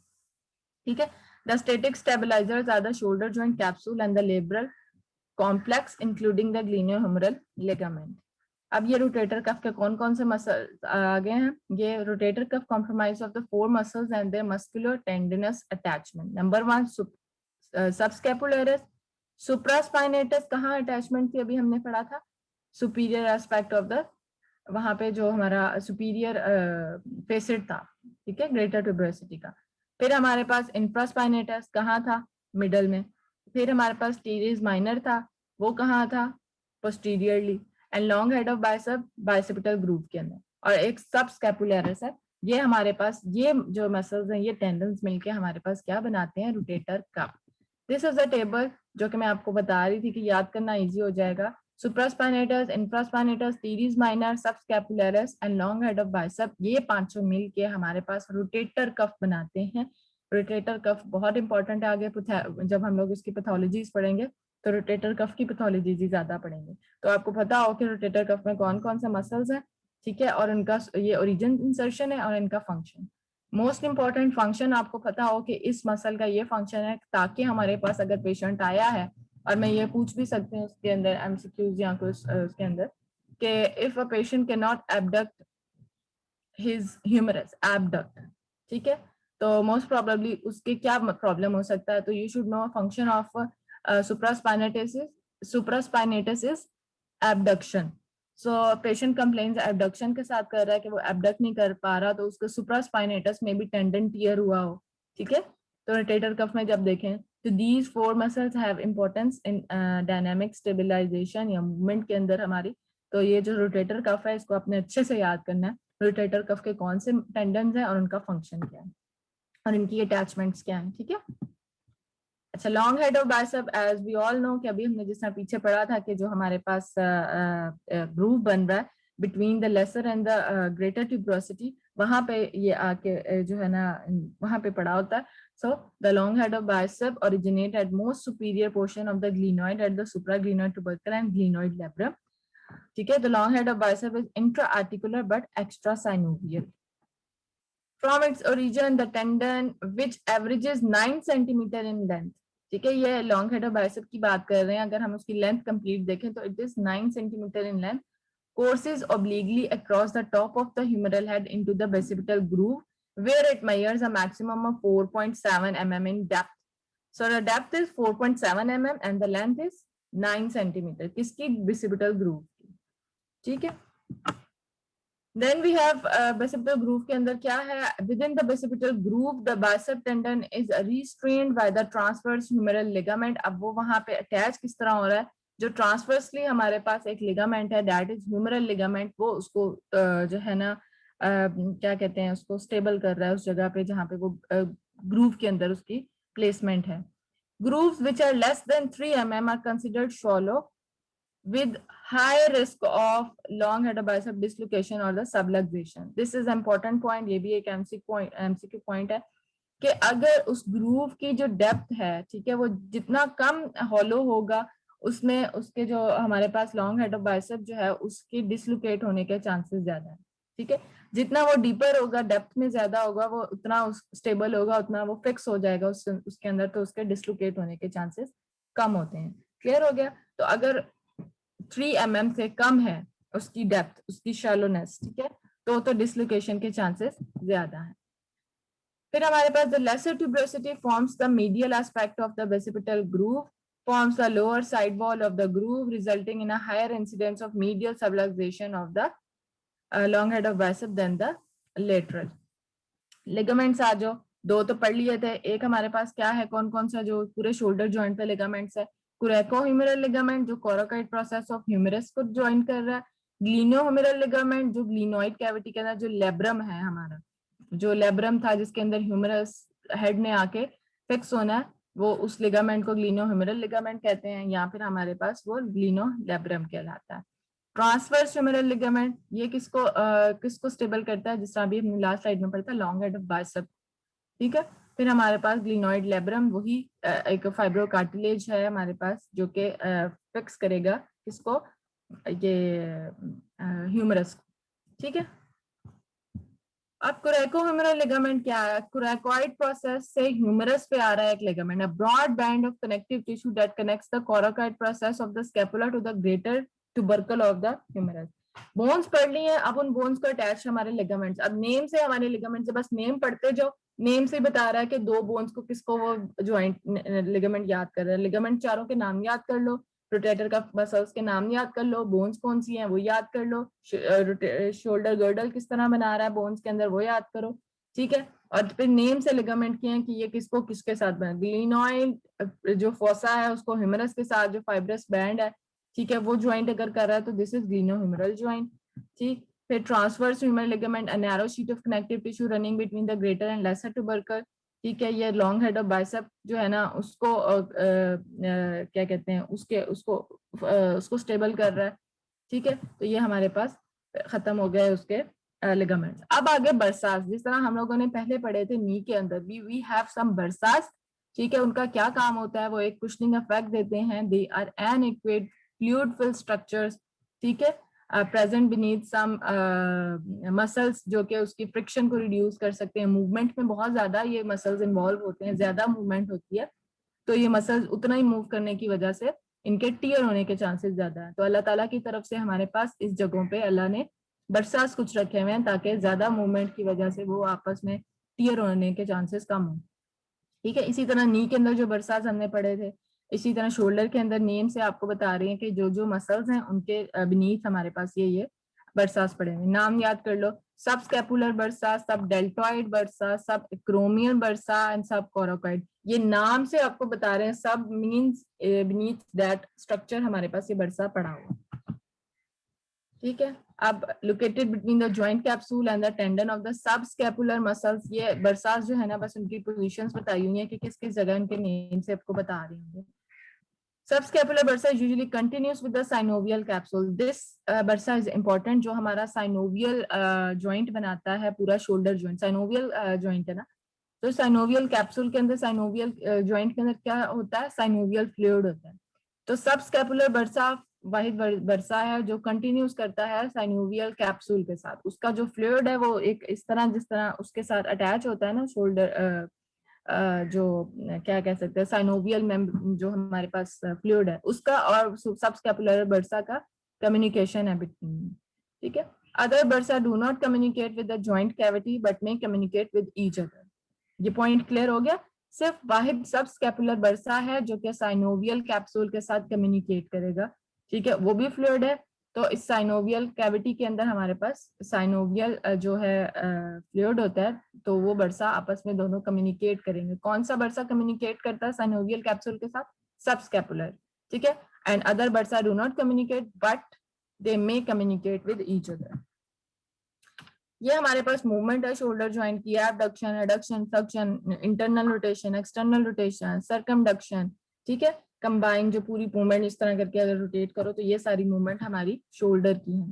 ठीक है. The static stabilisers are the shoulder joint capsule and the labral complex including the glenohumeral ligament. अब ये रोटेटर कफ के कौन कौन से मसल आ गए हैं? ये rotator cuff compromise of the 4 muscles and their muscular tendinous attachment. Number 1 subscapularis. Supraspinatus कहाँ अटैचमेंट थी? अभी हमने पढ़ा था सुपीरियर एस्पेक्ट ऑफ द, वहां पे जो हमारा सुपीरियर फेसिट था. ठीक है. ग्रेटर ट्यूबरोसिटी का. फिर हमारे पास इंफ्रास्पाइनेटस कहाँ था? मिडल में. फिर हमारे पास टीरीज माइनर था, वो कहाँ था? Posteriorly. And long head of bicep bicipital groove के अंदर. और एक सबस्कैपुलरिस है. ये हमारे पास ये जो मसल्स हैं, ये टेंडन्स मिलके हमारे पास क्या बनाते हैं? Rotator cuff. This is a table जो कि मैं आपको बता रही थी कि याद करना इजी हो जाएगा. Supraspinatus, infraspinatus, teres minor, subscapularis and long head of bicep, ये पांचों मिलके हमारे पास रोटेटर कफ बनाते हैं. रोटेटर कफ बहुत इंपॉर्टेंट है. आगे जब हम लोग इसकी पैथोलॉजीज पढ़ेंगे तो रोटेटर कफ की पैथोलॉजीज ही ज्यादा पढ़ेंगे. तो आपको पता हो कि रोटेटर कफ में कौन कौन से मसल्स हैं. ठीक है. और इनका ये ओरिजिन इंसर्शन है और इनका फंक्शन. मोस्ट इंपॉर्टेंट फंक्शन आपको पता हो कि इस मसल का ये फंक्शन है ताकि हमारे पास अगर पेशेंट आया है, और मैं ये पूछ भी सकती हूँ उसके अंदर एमसीक्यूज या कुछ उसके अंदर, कि if a patient can not abduct his humerus, abduct. ठीक है. तो मोस्ट प्रोबेबली उसके क्या प्रॉब्लम हो सकता है? तो you should know function of supraspinatus is abduction. So patient complains abduction के साथ कर रहा है कि वो एबडक्ट नहीं कर पा रहा, तो उसका सुप्रास्पाइनेटस में भी टेंडन टियर हुआ हो. ठीक है. तो रोटेटर कफ में जब देखें तो these 4 muscles have importance in dynamic stabilization या मूवमेंट के अंदर हमारी. तो ये जो रोटेटर कफ है इसको आपने अच्छे से याद करना है. रोटेटर कफ के कौन से टेंडन्स हैं और उनका फंक्शन क्या है और इनकी अटैचमेंट्स क्या है. ठीक है. अच्छा. Long head of bicep, as we all know कि अभी हमने जिस तरह पीछे पढ़ा था कि जो हमारे पास ग्रूव बन रहा है between the lesser and the greater tuberosity, वहां पे ये आके जो है ना वहां पे पड़ा होता है. So the long head of bicep originate at most superior portion of the glenoid at the supraglenoid tubercle and glenoid labrum. ठीक है. The long head of bicep is intra-articular but extra-synovial. From its origin, the tendon which averages 9 centimeter in length. ठीक है, ये long head of bicep की बात कर रहे हैं। अगर हम उसकी लेंथ कंप्लीट देखें तो it is 9 centimetre in length, courses obliquely across the top of the humeral head into the basipital groove, where it measures a maximum of 4.7 mm in depth. So the depth is 4.7 mm and the length is 9 centimeter. किसकी? basipital groove की, ठीक है। Then we have basipital groove के अंदर क्या है? Within the basipital groove, the bicep tendon is restrained by the transverse humeral ligament. अब वो वहां पे अटैच किस तरह हो रहा है? जो ट्रांसवर्सली हमारे पास एक लिगामेंट है, दैट इज ह्यूमरल लिगामेंट, वो उसको जो है ना क्या कहते हैं, उसको स्टेबल कर रहा है उस जगह पे जहाँ पे वो ग्रूव के अंदर उसकी प्लेसमेंट है। Grooves which are less than 3 mm are considered shallow with high risk of long head of bicep dislocation or the subluxation. This is important point, ये भी एक MCQ point है कि अगर उस ग्रूव की जो डेप्थ है, ठीक है, वो जितना कम हॉलो होगा उसमें उसके जो हमारे पास लॉन्ग हेड ऑफ बाइसेप जो है उसकी डिसलोकेट होने के चांसेस ज्यादा है, ठीक है। जितना वो डीपर होगा, डेप्थ में ज्यादा होगा, वो उतना स्टेबल होगा, उतना वो फिक्स हो जाएगा उसके अंदर, तो उसके डिसलोकेट होने के चांसेस कम होते हैं। क्लियर हो गया? तो अगर 3 mm से कम है उसकी डेप्थ, उसकी शैलोनेस, ठीक है, तो डिसलोकेशन के चांसेस ज्यादा हैं। फिर हमारे पास the lesser tuberosity forms the medial aspect of the basipital groove, forms the lower side wall of the groove, resulting in a higher incidence of medial subluxation of the long head of bicep than the lateral. Ligaments आ जाओ, दो तो पढ़ लिए थे। एक हमारे पास क्या है, कौन कौन सा जो पूरे शोल्डर जॉइंट पे लिगामेंट्स है? कोरेकोह्यूमेरल लिगामेंट जो कोराकोइड प्रोसेस ऑफ ह्यूमरस को ज्वाइन कर रहा है, ग्लिनोह्यूमेरल लिगामेंट जो ग्लिनोइड कैविटी के अंदर जो लेब्रम है हमारा, जो लेब्रम था जिसके अंदर ह्यूमरस हेड ने आके फिक्स होना है, वो उस लिगामेंट को ग्लिनोह्यूमेरल लिगामेंट कहते हैं, या फिर हमारे पास वो ग्लिनोलेब्रम कहलाता है। ट्रांसवर्स ह्यूमेरल लिगामेंट ये किसको स्टेबल करता है? जिस तरह अभी हमने लास्ट स्लाइड में पढ़ा था, लॉन्ग हेड ऑफ बाइसेप, ठीक है। फिर हमारे पास ग्लिनोइड लेब्रम, वही एक फाइब्रो कार्टिलेज है हमारे पास जो कि फिक्स करेगा किसको? ये ह्यूमरस, ठीक है। अब कोरेकोह्यूमेरल लिगामेंट क्या है? कोराकोइड प्रोसेस से ह्यूमरस पे आ रहा है एक ligament, a broad band of connective tissue that connects the coracoid process of the scapula to the greater tubercle of the humerus. Bones पढ़ ली है, अब उन बोन्स को अटैच हमारे लिगामेंट्स। अब नेम से हमारे लिगामेंट से बस नेम पढ़ते जाओ, नेम से बता रहा है कि दो बोन्स को किसको वो ज्वाइंट लिगामेंट याद कर रहा है। लिगामेंट चारों के नाम याद कर लो, रोटेटर का मसल्स के नाम याद कर लो, बोन्स कौन सी हैं वो याद कर लो, शोल्डर गर्डल किस तरह बना रहा है बोन्स के अंदर वो याद करो, ठीक है। और फिर नेम से लिगामेंट किए हैं कि ये किसको किसके साथ बना। ग्लिनोइड जो फोसा है उसको ह्यूमरस के साथ जो फाइब्रस बैंड है, ठीक है, वो ज्वाइंट अगर कर रहा है तो दिस इज ग्लिनोह्यूमेरल ज्वाइंट, ठीक। फिर transverse humeral ligament, a narrow sheet of connective tissue running between the greater and lesser tubercle, ठीक है। ये लॉन्ग हेड ऑफ बाइसेप जो है ना उसको क्या कहते हैं, उसको स्टेबल कर रहा है, ठीक है। तो ये हमारे पास खत्म हो गए उसके लिगामेंट्स। अब आगे बरसास, जिस तरह हम लोगों ने पहले पढ़े थे नी के अंदर वी हैव सम बरसास, ठीक है। उनका क्या काम होता है? वो एक कुशनिंग इफेक्ट देते हैं। They are adequate fluid fill structures, ठीक है, प्रेजेंट बीनीथ सम मसल्स जो कि उसकी फ्रिक्शन को रिड्यूस कर सकते हैं। मूवमेंट में बहुत ज्यादा ये मसल्स इन्वॉल्व होते हैं, ज्यादा मूवमेंट होती है, तो ये मसल्स उतना ही मूव करने की वजह से इनके टीयर होने के चांसेस ज्यादा है। तो अल्लाह ताला की तरफ से हमारे पास इस जगहों पे अल्लाह ने बरसास कुछ रखे हुए हैं ताकि ज्यादा मूवमेंट की वजह से वो आपस में टीयर होने के चांसेस कम हो, ठीक है। इसी तरह नी के अंदर जो बरसास हमने पढ़े थे, इसी तरह शोल्डर के अंदर नेम से आपको बता रही हैं कि जो जो मसल्स हैं उनके बीनीथ हमारे पास ये बरसास पड़े हुए। नाम याद कर लो, सब स्कैपुलर बरसास, सब डेल्टोइड बरसास, सब एक्रोमियल बरसा एंड सब कोराकोइड। ये नाम से आपको बता रहे हैं, सब मींस बीनीथ दैट स्ट्रक्चर हमारे पास ये बरसा पड़ा हुआ, ठीक है। अब located between the joint capsule and the tendon of the sub scapular muscles, ये बरसास जो है ना बस उनकी पोजीशंस बताई हुई है कि किस किस जगह उनके नेम से आपको बता रही हूँ। Subscapular bursa is usually continuous with the synovial capsule. This bursa is important, जो हमारा synovial joint बनाता है पूरा shoulder joint, synovial joint है ना, तो synovial capsule के अंदर synovial joint के अंदर क्या होता है? synovial fluid होता है। तो subscapular bursa वाहिद बरसा है जो कंटिन्यूस करता है साइनोवियल कैप्सूल के साथ। उसका जो फ्लूइड है वो एक इस तरह जिस तरह उसके साथ अटैच होता है ना शोल्डर जो क्या कह सकते हैं साइनोवियल जो हमारे पास फ्लूइड है उसका और सबस्कैपुलर बर्सा का कम्युनिकेशन है बिटवीन, ठीक है। Other bursa do not communicate with the joint cavity but may communicate with each other. ये पॉइंट क्लियर हो गया। सिर्फ वाहिद सबस्कैपुलर बर्सा है जो कि साइनोवियल कैप्सूल के साथ कम्युनिकेट करेगा, ठीक है, वो भी फ्लूइड है। तो इस साइनोवियल कैविटी के अंदर हमारे पास साइनोवियल जो है फ्लूइड होता है, तो वो बर्सा आपस में दोनों कम्युनिकेट करेंगे। कौन सा बर्सा कम्युनिकेट करता है साइनोवियल कैप्सूल के साथ? सबस्कैपुलर, ठीक है। And other bursa do not communicate but they may communicate with each other. ये हमारे पास मूवमेंट है शोल्डर जॉइंट की, abduction, adduction, flexion, internal rotation, external rotation, circumduction, ठीक है। कंबाइन जो पूरी मूवमेंट इस तरह करके अगर रोटेट करो तो ये सारी मूवमेंट हमारी शोल्डर की है।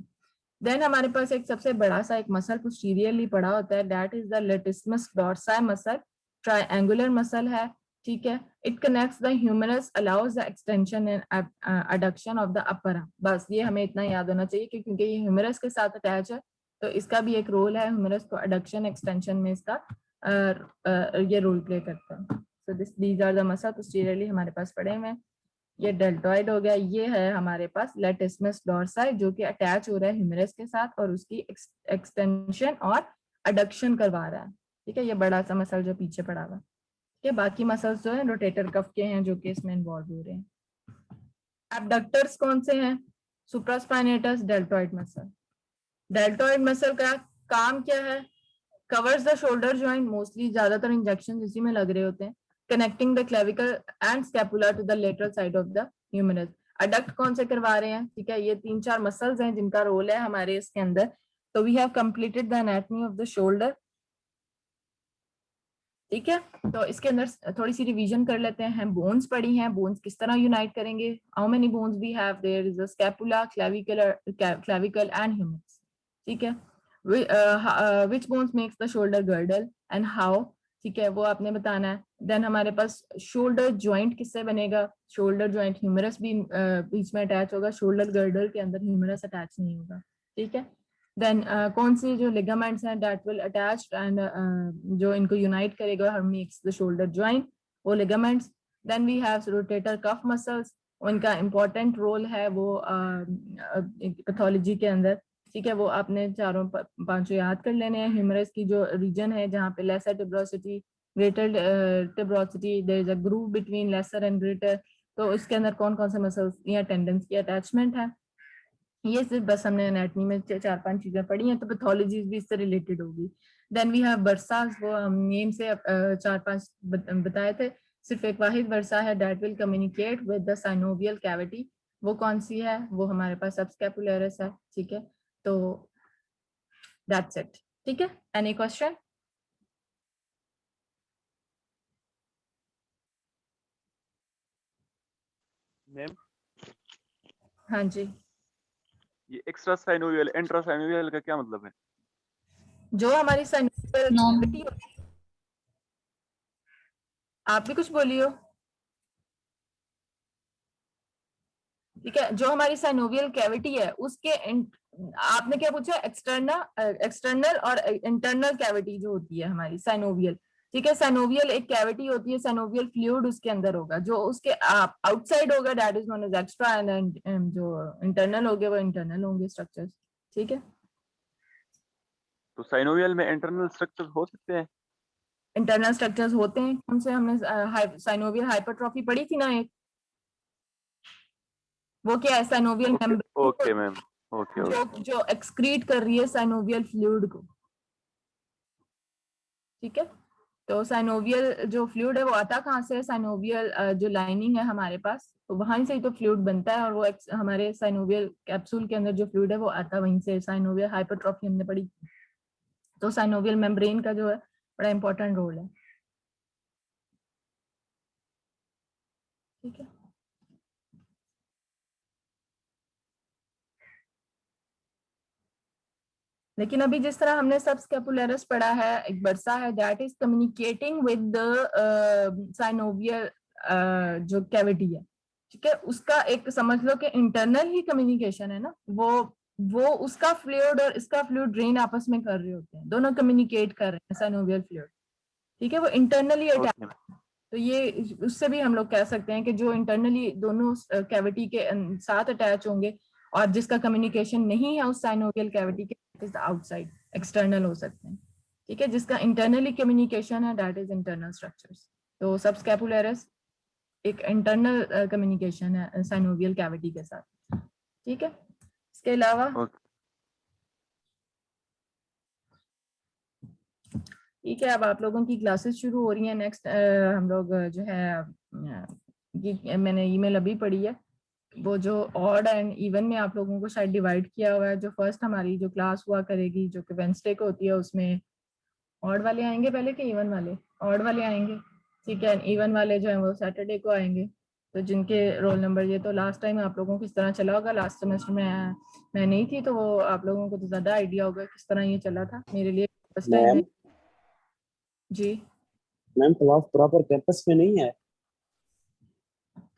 देन हमारे पास एक सबसे बड़ा सा एक मसल पोस्टीरियरली पड़ा होता है, that is the latissimus dorsi muscle, triangular muscle है, ठीक है। It connects the humerus, allows the extension and adduction of the upper arm. बस ये हमें इतना याद होना चाहिए कि क्योंकि ये ह्यूमरस के साथ अटैच है तो इसका भी एक रोल है, ह्यूमरस को एडक्शन एक्सटेंशन में इसका ये रोल प्ले करता है। So these are the muscle posteriorly हमारे पास पड़े हुए हैं। ये डेल्टॉइड हो गया, ये है हमारे पास लेटिस्मस डॉर्साई जो कि अटैच हो रहा है ह्यूमरस के साथ और उसकी एक्सटेंशन और एडक्शन करवा रहा है, ठीक है। ये बड़ा सा मसल जो पीछे पड़ा हुआ है। बाकी मसल्स जो है रोटेटर कफ के हैं जो कि इसमें इन्वॉल्व हो रहे हैं। एबडक्टर्स कौन से हैं? Supraspinatus, deltoid muscle. Deltoid muscle का काम क्या है? Covers the shoulder joint, mostly ज्यादातर इंजेक्शन इसी में लग रहे होते हैं। Connecting the clavicle and scapula to the lateral side of the humerus. Adduct कौन से करवा रहे हैं? ठीक है, ये 3-4 मसल्स हैं जिनका रोल है हमारे इसके अंदर। तो we have completed the anatomy of the shoulder, ठीक है। तो इसके अंदर थोड़ी सी रिवीजन कर लेते हैं। बोन्स पड़ी हैं, बोन्स किस तरह यूनाइट करेंगे? How many bones we have? There is a scapula, clavicle and humerus, ठीक है। which bones makes the shoulder girdle and how, ठीक है, वो आपने बताना है। देन हमारे पास शोल्डर जॉइंट किससे बनेगा? शोल्डर जॉइंट ह्यूमरस भी बीच में अटैच होगा, शोल्डर गर्डल के अंदर ह्यूमरस अटैच नहीं होगा, ठीक है। देन कौन सी जो लिगामेंट्स हैं दैट विल अटैच एंड जो इनको यूनाइट करेगा और मेक्स द शोल्डर जॉइंट, वो ligaments. Then we have rotator cuff muscles, उनका इंपॉर्टेंट रोल है वो पैथोलॉजी के अंदर, ठीक है। वो आपने चारों पांचों याद कर लेने हैं। ह्यूमरस की जो रीजन है जहाँ पे lesser tuberosity, greater tuberosity, there is a groove between lesser and greater, तो इसके अंदर कौन कौन से मसल्स या टेंडेंस की अटैचमेंट है। ये सिर्फ बस हमने एनाटॉमी में 4-5 चीजें पढ़ी हैं, तो पैथोलॉजी भी इससे रिलेटेड होगी। देन वी हैव बर्सास, वो हम नेम से 4-5 बताए थे। सिर्फ एक वाहिद वर्सा है that will communicate with the synovial cavity, वो कौन सी है? वो हमारे पास सबस्कैपुलरिस है, ठीक है। तो दैट्स इट, ठीक है। Any question? मैम हाँ जी, ये एक्स्ट्रा साइनोवियल इंट्रा साइनोवियल का क्या मतलब है? जो हमारी साइनोवियल No. कैविटी होती है, आप भी कुछ बोलियो, ठीक है। जो हमारी साइनोवियल कैविटी है उसके आपने क्या पूछा? एक्सटर्नल और इंटरनल कैविटी जो होती है हमारी साइनोवियल, ठीक है। साइनोवियल एक कैविटी होती है, साइनोवियल फ्लूइड उसके अंदर होगा, जो उसके आउटसाइड होगा that is known as extra, and जो इंटरनल होंगे वो इंटरनल होंगे स्ट्रक्चर्स, ठीक है। तो साइनोवियल में इंटरनल स्ट्रक्चर हो सकते हैं? इंटरनल स्ट्रक्चर्स होते हैं, कौन से? हमने साइनोवियल हाइपरट्रॉफी पढ़ी थी ना एक, वो क्या है? Synovial membrane okay ma'am, okay जो एक्सक्रीट कर रही है साइनोवियल फ्लूइड को, ठीक है। तो साइनोवियल जो फ्लूइड है वो आता कहाँ से है? साइनोवियल जो लाइनिंग है हमारे पास, तो वहां से ही तो फ्लूइड बनता है, और वो हमारे साइनोवियल कैप्सूल के अंदर जो फ्लूइड है वो आता वहीं से। साइनोवियल हाइपरट्रॉफी हमने पढ़ी, तो साइनोवियल मेम्ब्रेन का जो है बड़ा इंपॉर्टेंट रोल है, ठीक है। लेकिन अभी जिस तरह हमने सबस्कैपुलरिस पढ़ा है, एक बर्सा है that is communicating with the synovial जो कैविटी है, ठीक है। उसका एक समझ लो कि इंटरनल ही कम्युनिकेशन है ना, वो उसका फ्लूइड और इसका फ्लूइड ड्रेन आपस में कर रहे होते हैं, दोनों कम्युनिकेट कर रहे हैं साइनोवियल फ्लूइड, ठीक है, वो इंटरनली अटैच। Okay ma'am. तो ये उससे भी हम लोग कह सकते हैं कि जो इंटरनली दोनों कैविटी के साथ अटैच होंगे और जिसका कम्युनिकेशन नहीं है उस साइनोवियल कैविटी के, इज आउटसाइड, एक्सटर्नल हो सकते हैं। ठीक है, जिसका इंटरनली कम्युनिकेशन है दैट इज इंटरनल स्ट्रक्चर्स। तो सबस्कैपुलरिस एक इंटरनल कम्युनिकेशन है साइनोवियल कैविटी के साथ। ठीक है, इसके अलावा ओके ठीक है, अब आप लोगों की क्लासेस शुरू हो रही हैं। नेक्स्ट हम लोग जो है मैंने ईमेल अभी पढ़ी है, वो जो ऑड एंड इवन में आप लोगों को शायद डिवाइड किया हुआ है। जो फर्स्ट हमारी जो क्लास हुआ करेगी जो कि वेंसडे को होती है, उसमें ऑड वाले आएंगे पहले कि इवन वाले? ऑड वाले आएंगे, ठीक है। इवन वाले जो है वो सैटरडे को आएंगे। तो जिनके रोल नंबर, ये तो लास्ट टाइम आप लोगों को किस तरह चला होगा, लास्ट सेमेस्टर में मैं नहीं थी तो वो आप लोगों को तो ज्यादा आइडिया होगा किस तरह ये चला था। मेरे लिए फर्स्ट टाइम है जी। मैम क्लास प्रॉपर कैंपस में नहीं है।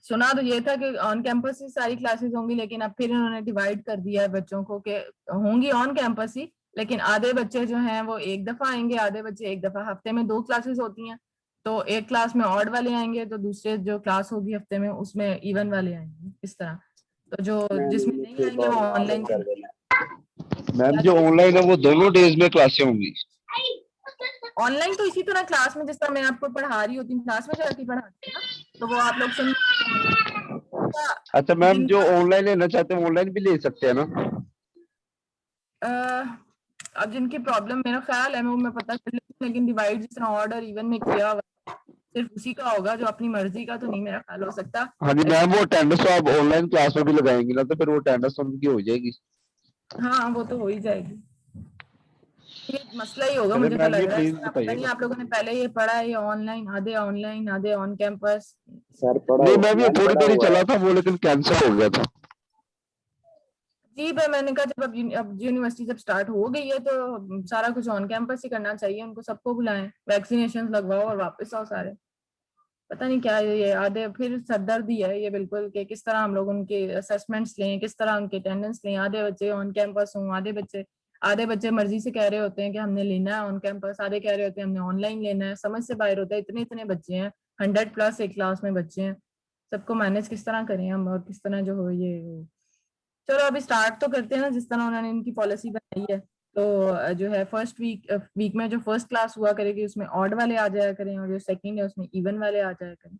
सुना तो ये था कि ऑन कैंपस ही सारी क्लासेस होंगी, लेकिन अब फिर इन्होंने डिवाइड कर दिया है बच्चों को कि होंगी ऑन कैंपस ही, लेकिन आधे बच्चे जो हैं वो एक दफा आएंगे, आधे बच्चे एक दफा। हफ्ते में 2 क्लासेस होती हैं, तो एक क्लास में ऑड वाले आएंगे तो दूसरे जो क्लास होगी हफ्ते में उसमें इवन वाले आएंगे, इस तरह। तो जो जिसमें नहीं आएंगे वो ऑनलाइन कर देना। मैम जो ऑनलाइन है वो दोनों डेज में क्लासें होंगी। ऑनलाइन तो इसी तरह क्लास में, जिस तरह मैं आपको पढ़ा रही होती हूँ क्लास में जाके पढ़ाती हूँ ना, तो वो आप लोग सुन। अच्छा मैम, जो ऑनलाइन लेना चाहते हैं ऑनलाइन भी ले सकते हैं ना? अब जिनकी प्रॉब्लम, मेरा ख्याल है मैं पता कर लेती हूँ, लेकिन डिवाइड जिस तरह ऑर्डर इवन में किया हुआ सिर्फ उसी का होगा, जो अपनी मर्जी का तो नहीं मेरा ख्याल हो सकता। हाँ जी मैम, वो अटेंडेंस तो आप ऑनलाइन क्लास में भी लगाएंगी ना, तो फिर वो अटेंडेंस उनकी हो जाएगी। हाँ वो तो हो ही जाएगी, ये मसला ही होगा चलिए मुझे तो मैम, ये लग रहा है। प्लीज पता नहीं बताइएगा। आप लोगों ने पहले ये पढ़ा है, ये ऑनलाइन आधे ऑन कैंपस। सर पढ़ा नहीं मैम, ये थोड़ी पढ़ा देर ही हुआ चला है। था वो, लेकिन कैंसिल हो गया था। जी भाई, मैंने कहा जब अब यूनिवर्सिटी जब स्टार्ट हो गई है तो सारा कुछ ऑन कैंपस ही करना चाहिए, उनको सबको बुलाएं, वैक्सीनेशन लगवाओ और वापस आओ सारे। पता नहीं क्या ये आधे फिर सरदर्दी है ये बिल्कुल, कि किस तरह हम लोग उनके असेसमेंट्स लें, किस तरह उनके अटेंडेंस लें। आधे बच्चे ऑन कैंपस हों, आधे बच्चे मर्जी से कह रहे होते हैं कि हमने लेना है ऑन कैंपस, आधे कह रहे होते हैं हमने ऑनलाइन लेना है। समझ से बाहर होता है, इतने इतने बच्चे हैं, 100+ एक क्लास में बच्चे हैं, सबको मैनेज किस तरह करें हम, और किस तरह जो हो ये हो। चलो अभी स्टार्ट तो करते हैं ना, जिस तरह उन्होंने इनकी पॉलिसी बनाई है। तो जो है फर्स्ट वीक में जो फर्स्ट क्लास हुआ करेगी उसमें ऑड वाले आ जाया करें, और जो सेकंड है उसमें इवन वाले आ जाया करें।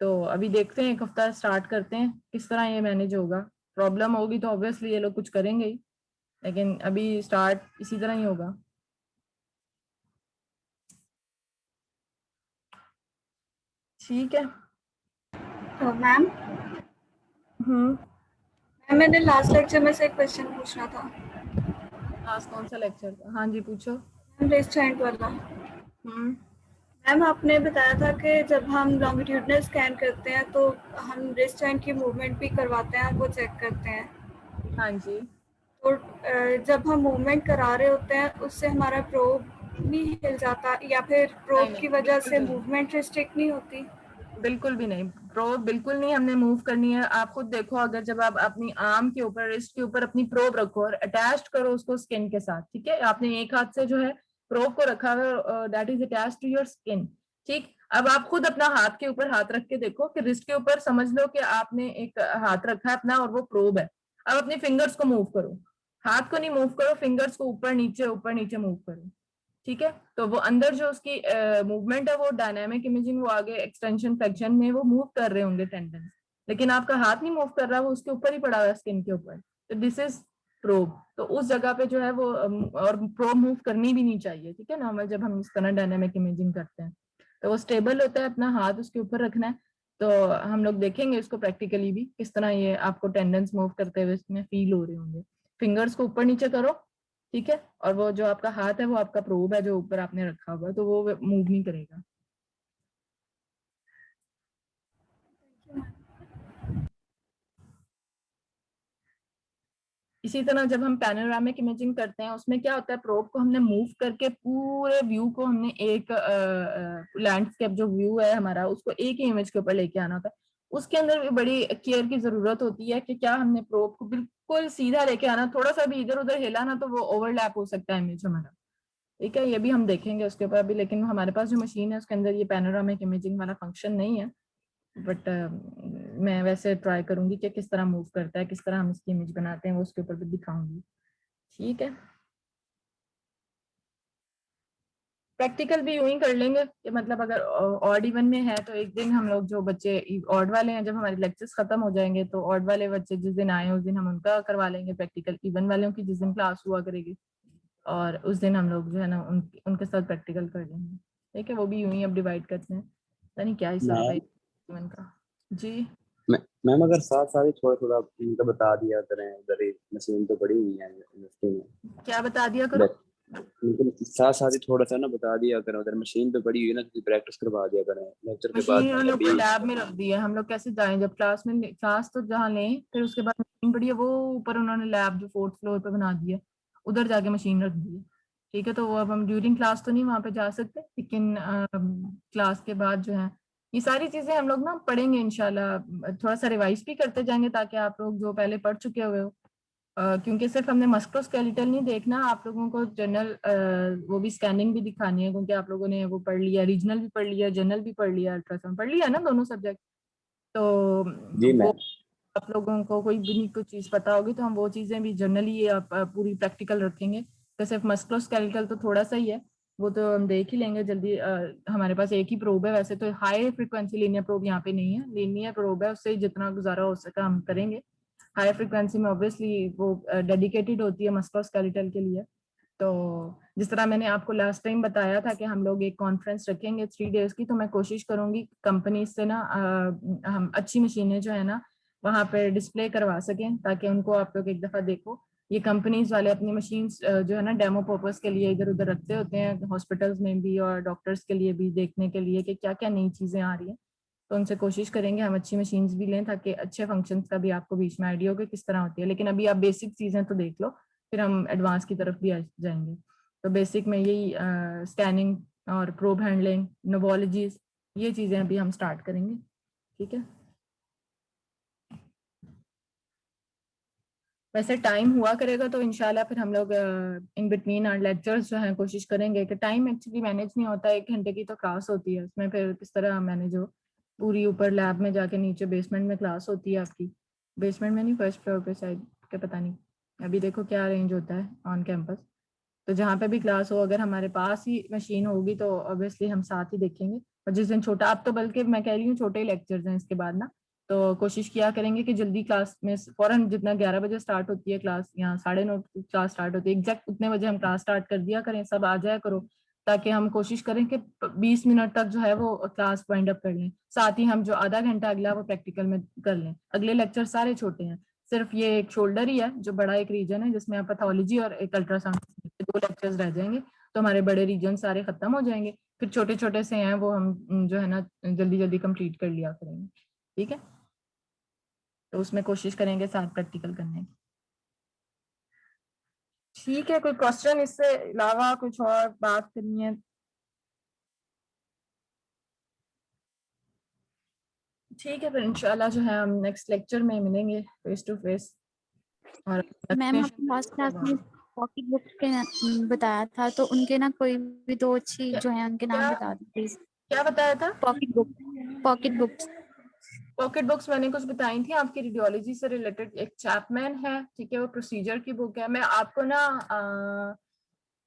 तो अभी देखते हैं, एक हफ्ता स्टार्ट करते हैं किस तरह ये मैनेज होगा। प्रॉब्लम होगी तो ऑब्वियसली ये लोग कुछ करेंगे ही, लेकिन अभी स्टार्ट इसी तरह ही होगा। ठीक है। तो मैम मैंने लास्ट लेक्चर में से एक क्वेश्चन पूछना था। लास्ट कौन सा लेक्चर? हाँ जी पूछो। रेस्ट जॉइंट वाला। मैम आपने बताया था कि जब हम लॉन्गिट्यूडनल स्कैन करते हैं तो हम रिस्ट जॉइंट की मूवमेंट भी करवाते हैं, वो चेक करते हैं। हाँ जी। तो जब हम मूवमेंट करा रहे होते हैं उससे हमारा प्रोब नहीं हिल जाता, या फिर प्रोब नहीं, की वजह से बिल्कुल भी मूवमेंट रिस्ट्रिक्ट नहीं होती? बिल्कुल भी नहीं, प्रोब बिल्कुल नहीं हमने मूव करनी है। आप खुद देखो, अगर जब आप अपनी आर्म के ऊपर, रिस्ट के ऊपर अपनी प्रोब रखो और अटैच करो उसको स्किन के साथ, ठीक है, आपने एक हाथ से जो है प्रोब को रखा है, that is attach to your skin. ठीक, अब आप खुद अपना हाथ के ऊपर हाथ रख के देखो कि रिस्ट के ऊपर समझ लो कि आपने एक हाथ रखा है अपना और वो प्रोब है। अब अपने फिंगर्स को मूव करो, हाथ को नहीं मूव करो, फिंगर्स को ऊपर नीचे मूव करो। ठीक है, तो वो अंदर जो उसकी मूवमेंट है वो डायनामिक इमेजिंग, वो आगे एक्सटेंशन फ्लेक्शन में वो मूव कर रहे होंगे टेंडेंस, लेकिन आपका हाथ नहीं मूव कर रहा, वो उसके ऊपर ही पड़ा हुआ है स्किन के ऊपर। तो दिस इज प्रोब। तो उस जगह पे जो है वो और प्रोब मूव करनी भी नहीं चाहिए, ठीक है, नॉर्मल जब हम इस तरह डायनामिक इमेजिंग करते हैं तो वो स्टेबल होता है, अपना हाथ उसके ऊपर रखना है। तो हम लोग देखेंगे इसको प्रैक्टिकली भी किस तरह ये आपको टेंडेंस मूव करते हुए इसमें फील हो रहे होंगे। फिंगर्स को ऊपर नीचे करो, ठीक है, और वो जो आपका हाथ है वो आपका प्रोब है जो ऊपर आपने रखा हुआ है, तो वो मूव नहीं करेगा। इसी तरह जब हम पैनोरामिक इमेजिंग करते हैं उसमें क्या होता है, प्रोब को हमने मूव करके पूरे व्यू को हमने एक लैंडस्केप जो व्यू है हमारा उसको एक ही इमेज के ऊपर लेके आना होता है। उसके अंदर भी बड़ी केयर की जरूरत होती है कि क्या हमने प्रोब को बिल्कुल सीधा लेके आना, थोड़ा सा भी इधर उधर हिला ना तो वो ओवरलैप हो सकता है इमेज हमारा। ठीक है, ये भी हम देखेंगे उसके ऊपर अभी, लेकिन हमारे पास जो मशीन है उसके अंदर ये पैनोरामिक इमेजिंग वाला फंक्शन नहीं है, बट मैं वैसे ट्राई करूंगी कि किस तरह मूव करता है, किस तरह हम इसकी इमेज बनाते हैं, वो उसके ऊपर भी दिखाऊंगी। ठीक है, प्रैक्टिकल भी यूं ही कर लेंगे कि मतलब अगर ऑड इवन में है तो एक दिन हम लोग जो बच्चे ऑड वाले हैं, जब हमारे लेक्चर्स खत्म हो जाएंगे तो ऑड वाले बच्चे जिस दिन आए उस दिन हम उनका करवा लेंगे प्रैक्टिकल, इवन वालों की जिस दिन क्लास हुआ करेगी, और उस दिन हम लोग जो है ना उनके साथ प्रैक्टिकल कर लेंगे। ठीक है, वो भी यूं ही अब डिवाइड करते हैं, पता नहीं क्या हिसाब है मैम इवन का। जी मैम अगर साथ साथ ही थोड़ा थोड़ा इनका बता दिया करें, उधर ही मशीन तो पड़ी हुई है यूनिवर्सिटी में, क्या बता दिया करो? लेकिन साथ साथ ही थोड़ा सा ना बता दिया करें, उधर मशीन तो पड़ी हुई है ना, तो प्रैक्टिस करवा दिया करें लेक्चर के बाद मशीन हम में लोग कभी। लैब में रख दी है, हम लोग कैसे जाएं जब क्लास में, क्लास तो जहाँ लें फिर उसके बाद मशीन पड़ी है वो ऊपर, उन्होंने लैब जो 4th फ्लोर पे बना दी है उधर जाके मशीन रख दी है। ठीक है, तो वो अब हम ड्यूरिंग क्लास तो नहीं वहाँ पे जा सकते, लेकिन क्लास के बाद जो है ये सारी चीजें हम लोग ना पढ़ेंगे इंशाल्लाह, थोड़ा सा रिवाइज भी करते जाएंगे ताकि आप लोग जो पहले पढ़ चुके हुए हो, क्योंकि सिर्फ हमने मस्कुलोस्केलेटल नहीं देखना, आप लोगों को जनरल वो भी स्कैनिंग भी दिखानी है, क्योंकि आप लोगों ने वो पढ़ लिया, रीजनल भी पढ़ लिया, जनरल भी पढ़ लिया, अल्ट्रासाउंड पढ़ लिया ना, दोनों सब्जेक्ट। तो जी वो मैम। आप लोगों को कोई भी नहीं कुछ चीज पता होगी तो हम वो चीजें भी जनरली आप पूरी प्रैक्टिकल रखेंगे। तो सिर्फ मस्कुलोस्केलेटल तो थोड़ा सा ही है, वो तो हम देख ही लेंगे जल्दी। हमारे पास एक ही प्रोब है, वैसे तो हाई फ्रिक्वेंसी लीनियर प्रोब यहाँ पे नहीं है, लीनियर प्रोब है, उससे जितना गुजारा हो सका हम करेंगे। हाई फ्रिक्वेंसी में ऑब्वियसली वो डेडिकेटेड होती है मस्कुलोस्केलेटल के लिए। तो जिस तरह मैंने आपको लास्ट टाइम बताया था कि हम लोग एक कॉन्फ्रेंस रखेंगे 3 डेज की, तो मैं कोशिश करूंगी कंपनी से ना हम अच्छी मशीनें जो है ना वहाँ पे डिस्प्ले करवा सकें, ताकि उनको आप लोग एक दफा देखो। ये कंपनीज वाले अपनी मशीन जो है ना डेमो पर्पस के लिए इधर उधर रखते होते हैं, हॉस्पिटल्स में भी और डॉक्टर्स के लिए भी, देखने के लिए कि क्या क्या नई चीजें आ रही हैं। तो उनसे कोशिश करेंगे हम अच्छी मशीन्स भी लें, ताकि अच्छे फंक्शंस का भी आपको बीच में आइडिया हो कि किस तरह होती है। लेकिन अभी आप बेसिक चीजें तो देख लो, फिर हम एडवांस की तरफ भी आ जाएंगे। तो बेसिक में यही स्कैनिंग और प्रोब हैंडलिंग, नोवोलॉजीज, ये चीजें अभी हम स्टार्ट करेंगे। ठीक है, वैसे टाइम हुआ करेगा तो इंशाल्लाह फिर हम लोग इन बिटवीन आवर लेक्चर्स जो हैं कोशिश करेंगे कि टाइम एक्चुअली मैनेज नहीं होता, 1 घंटे की तो क्लास होती है, उसमें फिर किस तरह मैनेज हो। पूरी ऊपर लैब में जाके नीचे बेसमेंट में क्लास होती है आपकी, बेसमेंट में नहीं फर्स्ट फ्लोर पे शायद, क्या पता नहीं, अभी देखो क्या अरेंज होता है ऑन कैंपस। तो जहाँ पे भी क्लास हो, अगर हमारे पास ही मशीन होगी तो ऑब्वियसली हम साथ ही देखेंगे। और जिस दिन छोटा, अब तो बल्कि मैं कह रही हूँ छोटे लेक्चर्स हैं इसके बाद ना, तो कोशिश किया करेंगे कि जल्दी क्लास में फौरन, जितना 11 बजे स्टार्ट होती है क्लास, यहाँ 9:30 क्लास स्टार्ट होती है, एग्जैक्ट उतने बजे हम क्लास स्टार्ट कर दिया करें, सब आ जाया करो, ताकि हम कोशिश करें कि 20 मिनट तक जो है वो क्लास वाइंड अप कर लें। साथ ही हम जो आधा घंटा अगला वो प्रैक्टिकल में कर लें। अगले लेक्चर सारे छोटे हैं, सिर्फ ये एक शोल्डर ही है जो बड़ा एक रीजन है, जिसमें पैथोलॉजी और एक अल्ट्रासाउंड, 2 लेक्चर्स रह जाएंगे, तो हमारे बड़े रीजन सारे खत्म हो जाएंगे। फिर छोटे छोटे से हैं वो हम जो है ना जल्दी जल्दी कंप्लीट कर लिया करेंगे। ठीक है, तो उसमें कोशिश करेंगे साथ प्रैक्टिकल करने की। ठीक है, कोई क्वेश्चन इससे अलावा कुछ और बात करनी है? ठीक है, फिर इंशाल्लाह जो है हम नेक्स्ट लेक्चर में मिलेंगे फेस टू फेस। और मैम आपने लास्ट क्लास में पॉकेट बुक के बताया था, तो उनके ना कोई भी 2 अच्छी जो है उनके नाम बता दो प्लीज। क्या बताया था? Pocket book, pocket books. Pocket books मैंने कुछ बताई थी आपकी, रेडियोलॉजी से रिलेटेड एक चैपमैन है, ठीक है, वो प्रोसीजर की बुक है। मैं आपको ना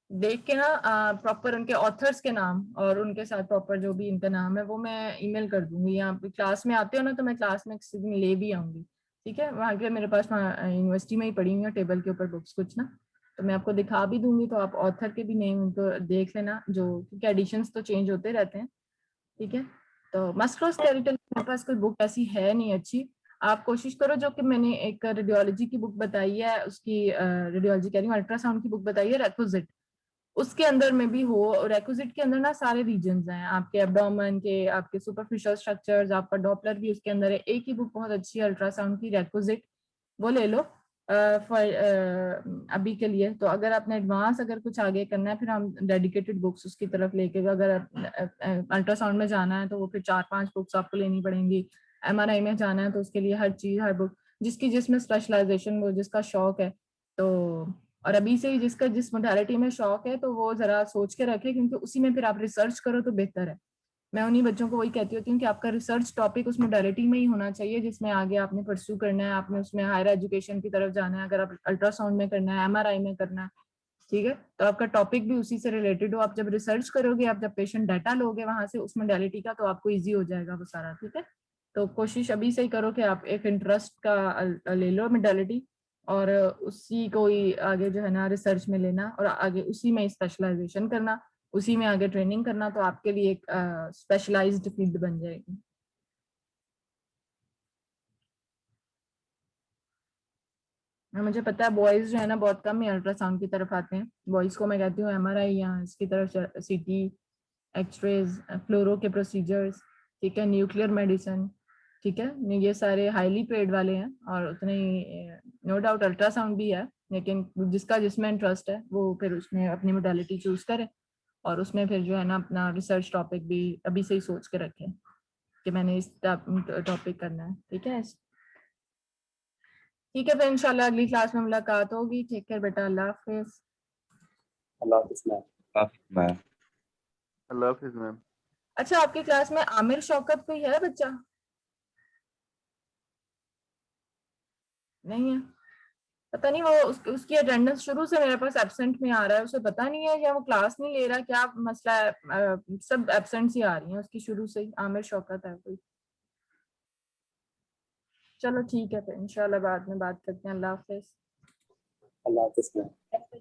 देख के ना प्रॉपर उनके ऑथर्स के नाम और उनके साथ प्रॉपर जो भी इनका नाम है वो मैं ईमेल कर दूंगी। यहाँ पे क्लास में आते हो ना तो मैं क्लास में किसी दिन ले भी आऊंगी। ठीक है, वहाँ के मेरे पास यूनिवर्सिटी में ही पड़ी हुई है टेबल के ऊपर बुक्स कुछ ना, तो मैं आपको दिखा भी दूंगी, तो आप ऑथर के भी नेम उनको देख लेना, जो क्योंकि एडिशंस तो चेंज होते रहते हैं। ठीक है, तो मस्कुलोस्केलेटल मेरे पास कोई बुक ऐसी है नहीं अच्छी। आप कोशिश करो, जो कि मैंने एक रेडियोलॉजी की बुक बताई है, उसकी रेडियोलॉजी कह रही हूँ, अल्ट्रासाउंड की बुक बताई है रेक्विजिट, उसके अंदर में भी हो। रेक्विजिट के अंदर ना सारे रीजन्स हैं आपके एब्डोमेन के, आपके सुपरफिशियल स्ट्रक्चर्स, आपका डॉपलर भी उसके अंदर है। एक ही बुक बहुत अच्छी है अल्ट्रासाउंड की, रेक्विजिट, वो ले लो अभी के लिए। तो अगर आपने एडवांस अगर कुछ आगे करना है, फिर हम डेडिकेटेड बुक्स उसकी तरफ लेके, अगर अल्ट्रासाउंड में जाना है तो वो फिर 4-5 बुक्स आपको लेनी पड़ेंगी। MRI में जाना है तो उसके लिए हर चीज, हर बुक जिसकी जिसमें स्पेशलाइजेशन, वो जिसका शौक है, तो और अभी से ही जिसका जिस मोडालिटी में शौक है तो वो जरा सोच के रखे, क्योंकि उसी में फिर आप रिसर्च करो तो बेहतर है। मैं उन्हीं बच्चों को वही कहती होती हूँ कि आपका रिसर्च टॉपिक उस मोडालिटी में ही होना चाहिए जिसमें आगे आपने परस्यू करना है, आपने उसमें हायर एजुकेशन की तरफ जाना है। अगर आप अल्ट्रासाउंड में करना है, MRI में करना है, ठीक है, तो आपका टॉपिक भी उसी से रिलेटेड हो। आप जब रिसर्च करोगे, आप जब पेशेंट डाटा लोगे वहां से उस मोडालिटी का, तो आपको ईजी हो जाएगा वो सारा। ठीक है, तो कोशिश अभी से ही करो कि आप एक इंटरेस्ट का ले लो मोडालिटी, और उसी को ही आगे जो है ना रिसर्च में लेना, और आगे उसी में स्पेशलाइजेशन करना, उसी में आगे ट्रेनिंग करना, तो आपके लिए एक स्पेशलाइज्ड फील्ड बन जाएगी। मुझे पता है बॉयज जो है ना बहुत कम ही अल्ट्रासाउंड की तरफ आते हैं। बॉयज को मैं कहती हूँ MRI या इसकी तरफ, CT, एक्सरेज, फ्लोरो के प्रोसीजर्स, ठीक है, न्यूक्लियर मेडिसिन, ठीक है, ये सारे हाईली पेड वाले हैं। और उतने ही नो डाउट अल्ट्रासाउंड भी है, लेकिन जिसका जिसमें इंटरेस्ट है वो फिर उसमें अपनी मोडालिटी चूज करे, और उसमें फिर जो है ना अपना रिसर्च टॉपिक भी अभी से ही सोच के रखें कि मैंने इस टॉपिक करना है। ठीक है, ठीक है, फिर इंशाल्लाह अगली क्लास में मुलाकात होगी। टेक केयर बेटा, अल्लाह हाफिज। अल्लाह हाफिज़ मैम। मैम अल्लाह हाफिज मैम। अच्छा, आपकी क्लास में आमिर शौकत कोई है बच्चा? नहीं है, पता नहीं, वो उसकी अटेंडेंस शुरू से मेरे पास एब्सेंट में आ रहा है। उसे पता नहीं है या वो क्लास नहीं ले रहा, क्या मसला है, सब एब्सेंट्स ही आ रही हैं उसकी शुरू से ही। आमिर शौकत है कोई? चलो ठीक है, फिर इंशाल्लाह बाद में बात करते हैं। अल्लाह हाफिज। अल्लाह हाफिज़ मैम।